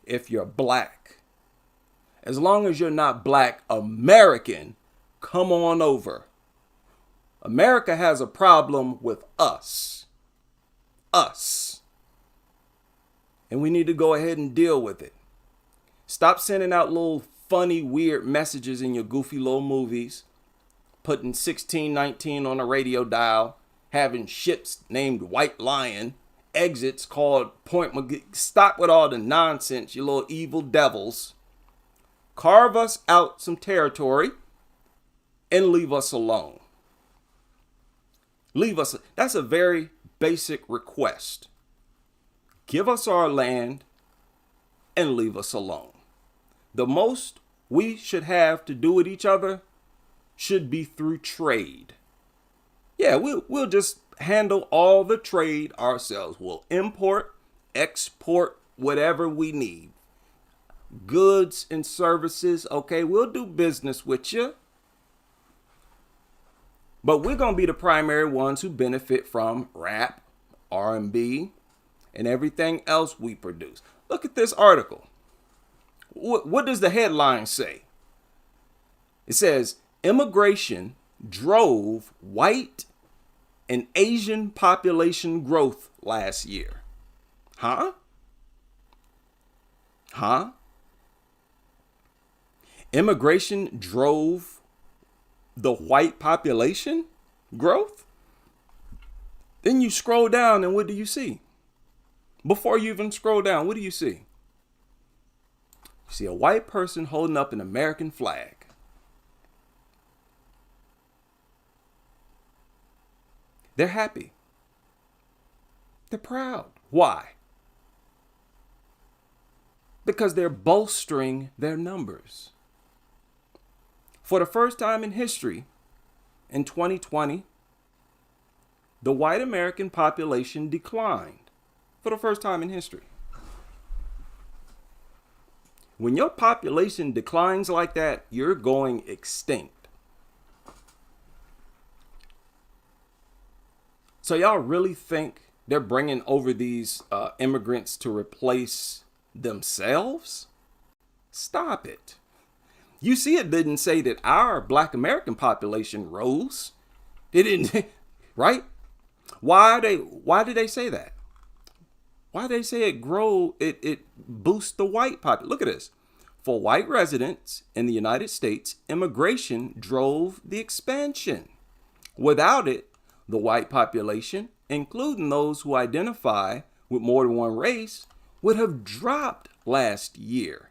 if you're black. As long as you're not Black American, come on over. America has a problem with us. Us. And we need to go ahead and deal with it. Stop sending out little funny, weird messages in your goofy little movies, putting 1619 on a radio dial, having ships named White Lion, exits called Point McGee. Stop with all the nonsense, you little evil devils. Carve us out some territory and leave us alone. Leave us. That's a very basic request. Give us our land and leave us alone. The most we should have to do with each other should be through trade. Yeah, we'll just handle all the trade ourselves. We'll import, export whatever we need. Goods and services, okay, we'll do business with you. But we're going to be the primary ones who benefit from rap, R&B, and everything else we produce. Look at this article. What does the headline say? It says, immigration drove white and Asian population growth last year. Huh? Immigration drove the white population growth? Then you scroll down and what do you see? Before you even scroll down, what do you see? You see a white person holding up an American flag. They're happy. They're proud. Why? Because they're bolstering their numbers. For the first time in history, in 2020, the white American population declined. For the first time in history. When your population declines like that, you're going extinct. So y'all really think they're bringing over these immigrants to replace themselves? Stop it. You see, it didn't say that our Black American population rose. It didn't, right? Why did they say that? Why did they say it boosts the white population? Look at this. For white residents in the United States, immigration drove the expansion. Without it, the white population, including those who identify with more than one race, would have dropped last year.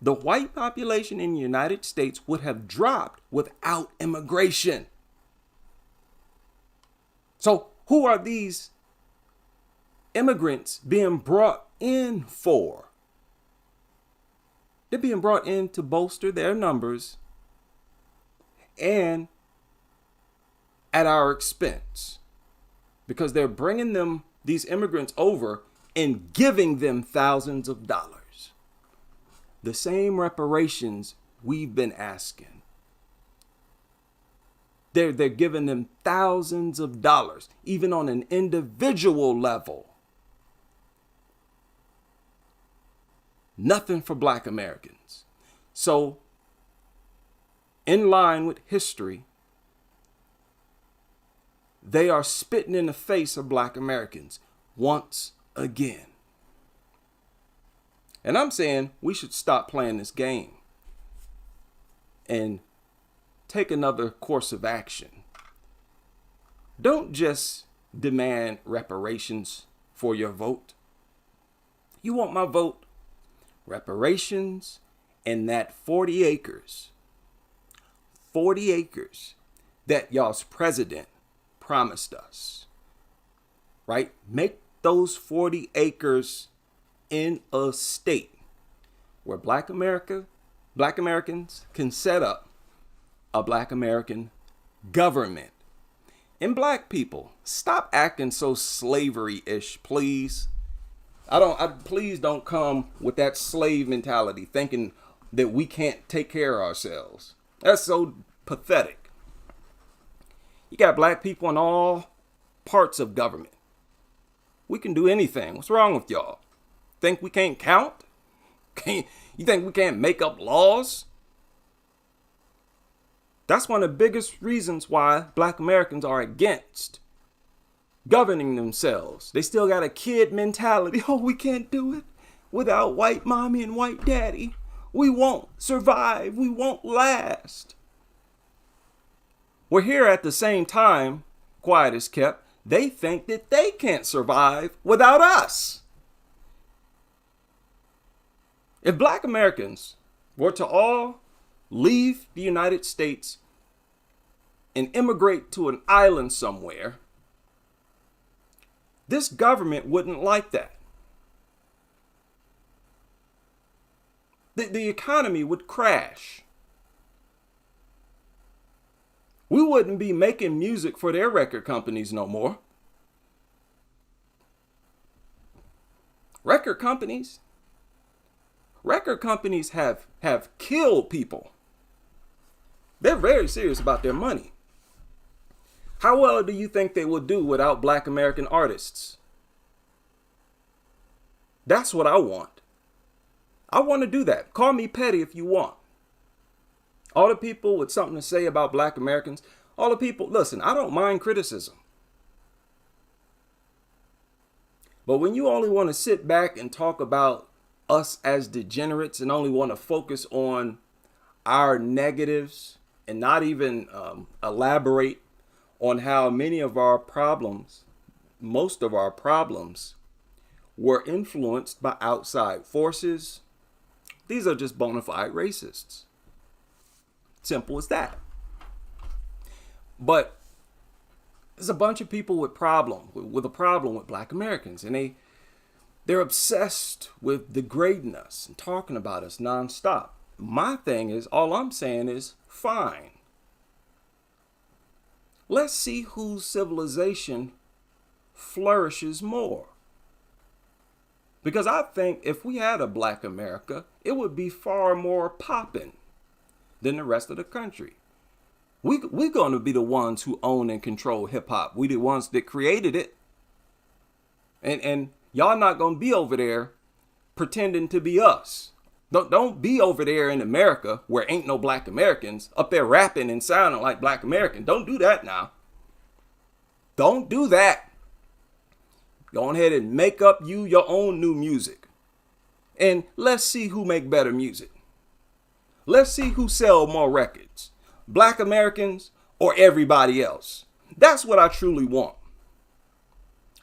The white population in the United States would have dropped without immigration. So who are these immigrants being brought in for? They're being brought in to bolster their numbers and at our expense, because they're bringing these immigrants over and giving them thousands of dollars. The same reparations we've been asking. They're giving them thousands of dollars, even on an individual level. Nothing for Black Americans. So, in line with history, they are spitting in the face of Black Americans once again. And I'm saying we should stop playing this game and take another course of action. Don't just demand reparations for your vote. You want my vote? Reparations and that 40 acres that y'all's president promised us, right? Make those 40 acres in a state where Black Americans can set up a Black American government. And Black people, stop acting so slavery-ish, please. Please don't come with that slave mentality, thinking that we can't take care of ourselves. That's so pathetic. You got Black people in all parts of government. We can do anything. What's wrong with y'all? Think we can't count? You think we can't make up laws? That's one of the biggest reasons why Black Americans are against governing themselves. They still got a kid mentality. Oh, we can't do it without white mommy and white daddy. We won't survive. We won't last. We're here at the same time, quiet is kept. They think that they can't survive without us. If Black Americans were to all leave the United States and immigrate to an island somewhere, this government wouldn't like that. The economy would crash. We wouldn't be making music for their record companies no more. Record companies have killed people. They're very serious about their money. How well do you think they would do without Black American artists? That's what I want. I want to do that. Call me petty if you want. All the people with something to say about Black Americans, all the people, listen, I don't mind criticism. But when you only want to sit back and talk about us as degenerates and only want to focus on our negatives and not even elaborate on how many of our problems, most of our problems, were influenced by outside forces, these are just bona fide racists. Simple as that. But there's a bunch of people with a problem with Black Americans, and they're obsessed with degrading us and talking about us nonstop. My thing is, all I'm saying is, fine. Let's see whose civilization flourishes more. Because I think if we had a Black America, it would be far more popping than the rest of the country. We're going to be the ones who own and control hip hop. We the ones that created it. And y'all not going to be over there pretending to be us. Don't be over there in America where ain't no Black Americans up there rapping and sounding like Black Americans. Don't do that now. Don't do that. Go ahead and make up your own new music. And let's see who make better music. Let's see who sell more records. Black Americans or everybody else. That's what I truly want.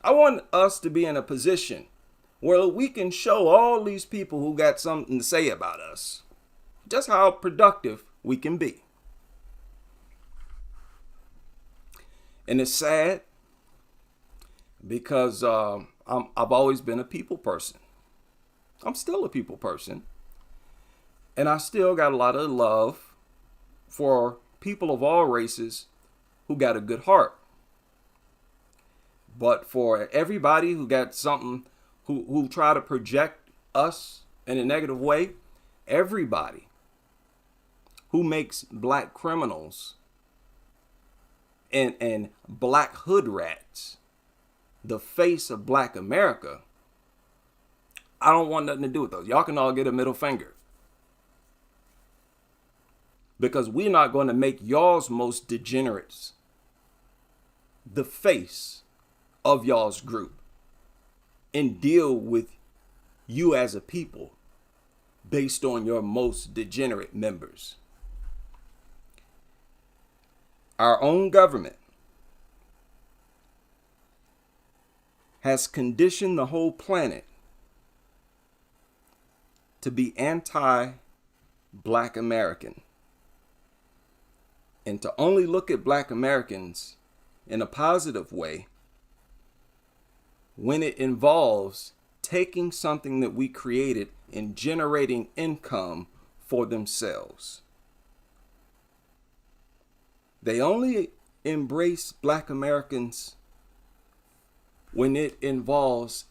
I want us to be in a position where we can show all these people who got something to say about us just how productive we can be. And it's sad because I've always been a people person. I'm still a people person. And I still got a lot of love for people of all races who got a good heart. But for everybody who got something, who try to project us in a negative way, everybody who makes Black criminals and Black hood rats the face of Black America, I don't want nothing to do with those. Y'all can all get a middle finger. Because we're not going to make y'all's most degenerates the face of y'all's group and deal with you as a people based on your most degenerate members. Our own government has conditioned the whole planet to be anti-Black American and to only look at Black Americans in a positive way when it involves taking something that we created and generating income for themselves. They only embrace Black Americans when it involves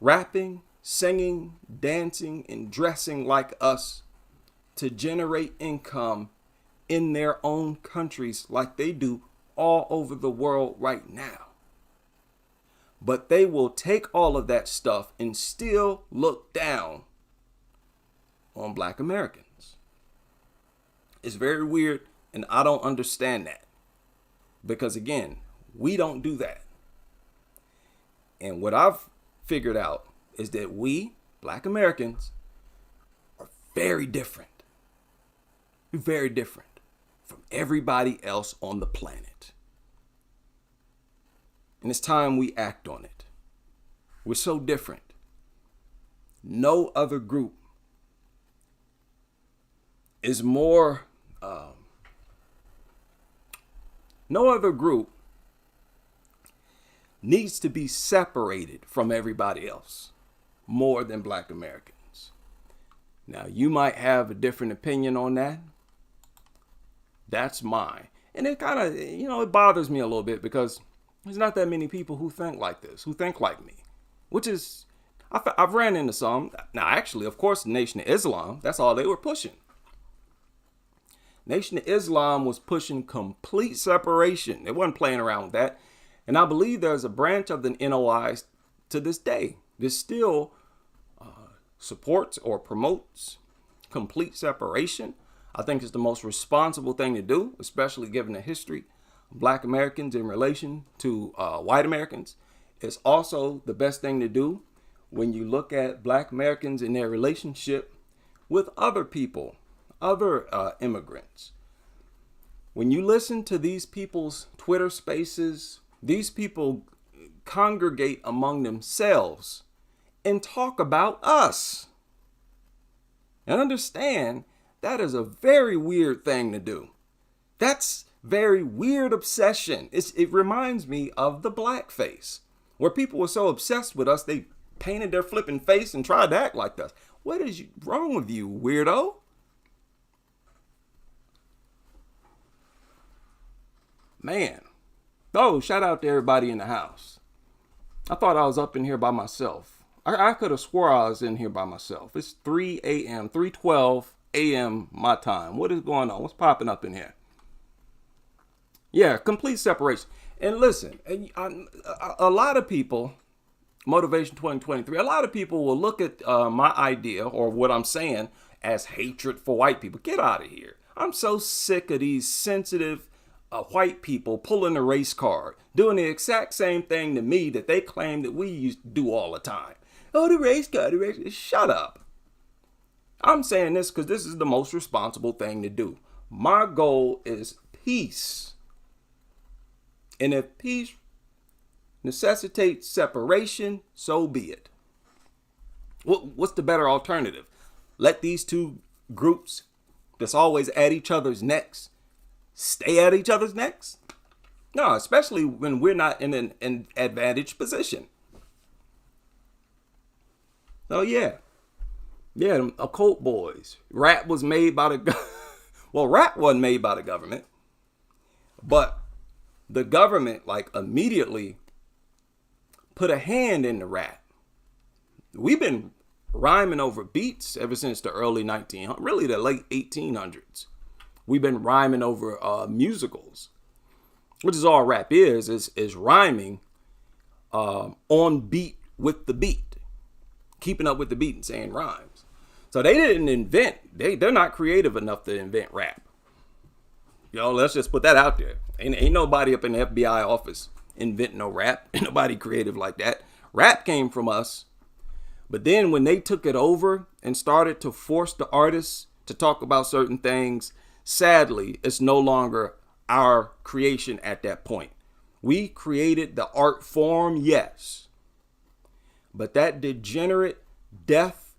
rapping, singing, dancing, and dressing like us to generate income in their own countries like they do all over the world right now. But they will take all of that stuff and still look down on Black Americans. It's very weird, and I don't understand that. Because again, we don't do that. And what I've figured out is that we, Black Americans, are very different. We're very different from everybody else on the planet. And it's time we act on it. We're so different. No other group is more, no other group needs to be separated from everybody else more than Black Americans. Now, you might have a different opinion on that. That's mine. And it kind of, it bothers me a little bit because there's not that many people who think like this, who think like me, which is, I've ran into some. Now, actually, of course, the Nation of Islam, that's all they were pushing. Nation of Islam was pushing complete separation. They wasn't playing around with that. And I believe there's a branch of the NOI to this day that still supports or promotes complete separation. I think it's the most responsible thing to do, especially given the history of Black Americans in relation to white Americans. It's also the best thing to do when you look at Black Americans in their relationship with other people, other immigrants. When you listen to these people's Twitter spaces, these people congregate among themselves and talk about us. And understand, that is a very weird thing to do. That's very weird obsession. It reminds me of the blackface, where people were so obsessed with us, they painted their flipping face and tried to act like us. What is wrong with you, weirdo? Man. Oh, shout out to everybody in the house. I thought I was up in here by myself. I could have swore I was in here by myself. It's 3 a.m., 3:12 a.m. my time. What is going on? What's popping up in here? Yeah, complete separation. And listen, a lot of people, Motivation 2023, a lot of people will look at my idea or what I'm saying as hatred for white people. Get out of here. I'm so sick of these sensitive white people pulling the race card, doing the exact same thing to me that they claim that we used to do all the time. Oh, the race card, the race card. Shut up. I'm saying this because this is the most responsible thing to do. My goal is peace. And if peace necessitates separation, so be it. What's the better alternative? Let these two groups that's always at each other's necks stay at each other's necks? No, especially when we're not in an advantaged position. Oh, yeah. Yeah, them occult boys. Rap was made by the well, rap wasn't made by the government. But the government, immediately put a hand in the rap. We've been rhyming over beats ever since the early 1900s, really the late 1800s. We've been rhyming over musicals, which is all rap is rhyming on beat with the beat, keeping up with the beat and saying rhymes. So they didn't invent, they're not creative enough to invent rap. Let's just put that out there. Ain't nobody up in the FBI office inventing no rap. Ain't nobody creative like that. Rap came from us. But then when they took it over and started to force the artists to talk about certain things, sadly, it's no longer our creation at that point. We created the art form, yes. But that degenerate death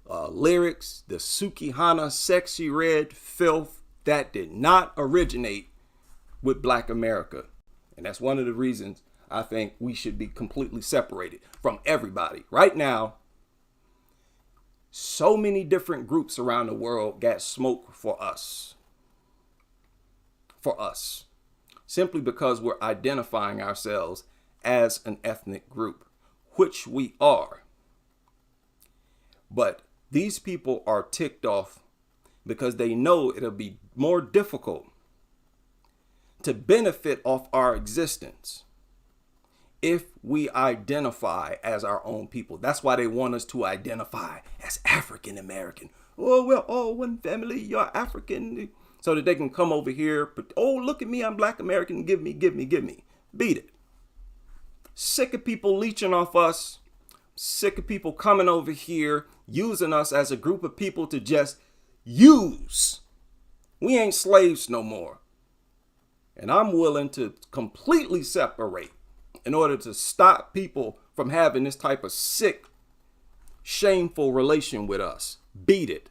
lyrics, the Sukihana sexy red filth, that did not originate with Black America. And that's one of the reasons I think we should be completely separated from everybody. Right now, so many different groups around the world got smoke for us. For us. Simply because we're identifying ourselves as an ethnic group, which we are. But these people are ticked off because they know it'll be more difficult to benefit off our existence if we identify as our own people. That's why they want us to identify as African American. Oh, we're all one family. You're African. so that they can come over here. But, oh, look at me, I'm Black American. Give me. Beat it. Sick of people leeching off us. Sick of people coming over here, using us as a group of people to just use. We ain't slaves no more. And I'm willing to completely separate in order to stop people from having this type of sick, shameful relation with us. Beat it.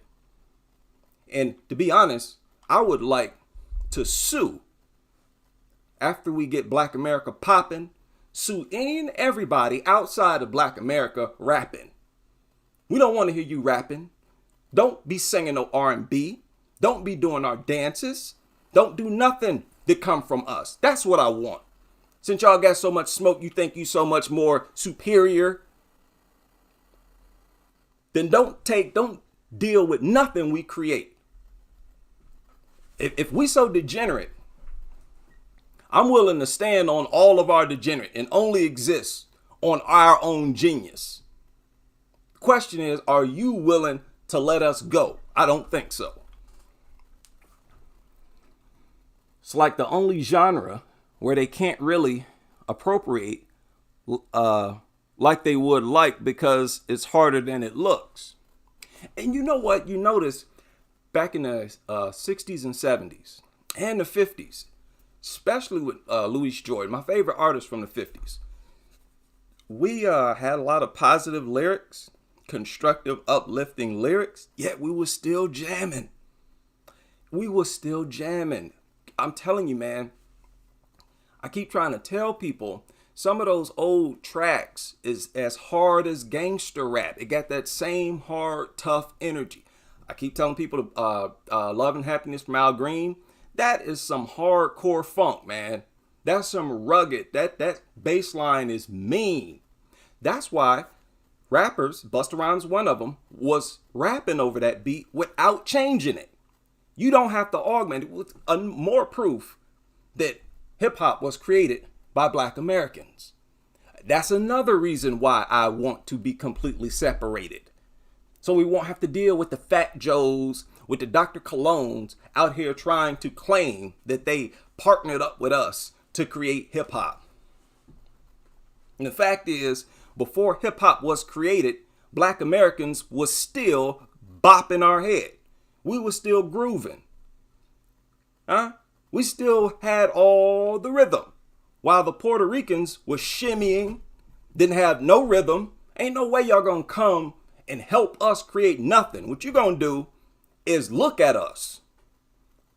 And to be honest, I would like to sue after we get Black America popping, sue any and everybody outside of Black America rapping. We don't want to hear you rapping. Don't be singing no R&B. Don't be doing our dances. Don't do nothing that come from us. That's what I want. Since y'all got so much smoke, you think you so much more superior, then don't deal with nothing we create. If we so degenerate, I'm willing to stand on all of our degenerate and only exist on our own genius. The question is, are you willing to let us go? I don't think so. It's like the only genre where they can't really appropriate like they would like, because it's harder than it looks. And you know what? You notice back in the 60s and 70s and the 50s, especially with Louis Jordan, my favorite artist from the 50s, we had a lot of positive lyrics, constructive, uplifting lyrics, yet we were still jamming. I'm telling you, man, I keep trying to tell people some of those old tracks is as hard as gangster rap. It got that same hard, tough energy. I keep telling people Love and Happiness from Al Green. That is some hardcore funk, man. That's some rugged. That bass line is mean. That's why rappers, Busta Rhymes, one of them, was rapping over that beat without changing it. You don't have to augment it with more proof that hip hop was created by Black Americans. That's another reason why I want to be completely separated. So we won't have to deal with the Fat Joes, with the Dr. Colognes out here trying to claim that they partnered up with us to create hip hop. And the fact is, before hip hop was created, Black Americans was still bopping our head. We were still grooving. We still had all the rhythm. While the Puerto Ricans were shimmying, didn't have no rhythm. Ain't no way y'all gonna come and help us create nothing. What you gonna do is look at us.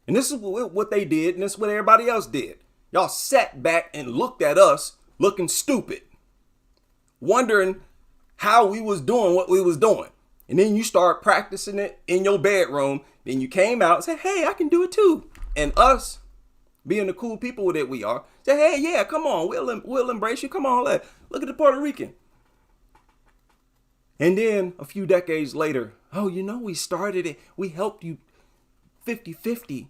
And this is what they did, and this is what everybody else did. Y'all sat back and looked at us looking stupid, wondering how we was doing what we was doing. And then you start practicing it in your bedroom. Then you came out and said, hey, I can do it too. And us, being the cool people that we are, say, hey, yeah, come on, we'll embrace you. Come on, look at the Puerto Rican. And then a few decades later, oh, you know, we started it. We helped you 50-50.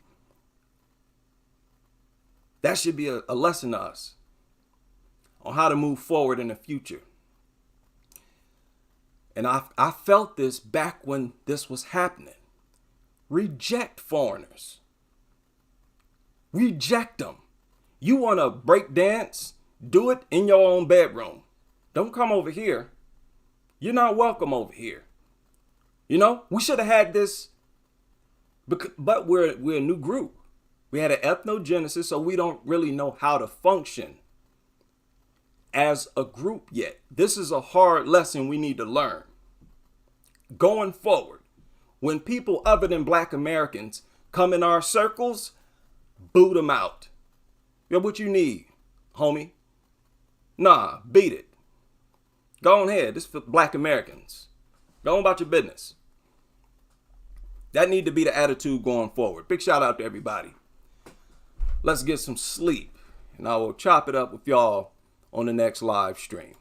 That should be a lesson to us on how to move forward in the future. And I felt this back when this was happening. Reject foreigners. Reject them. You want to break dance? Do it in your own bedroom. Don't come over here. You're not welcome over here. You know, we should have had this, but we're a new group. We had an ethnogenesis, so we don't really know how to function as a group yet. This is a hard lesson we need to learn. Going forward, when people other than Black Americans come in our circles, boot them out. You know what you need, homie? Nah, beat it. Go on ahead. This is for Black Americans. Go on about your business. That need to be the attitude going forward. Big shout out to everybody. Let's get some sleep, and I will chop it up with y'all on the next live stream.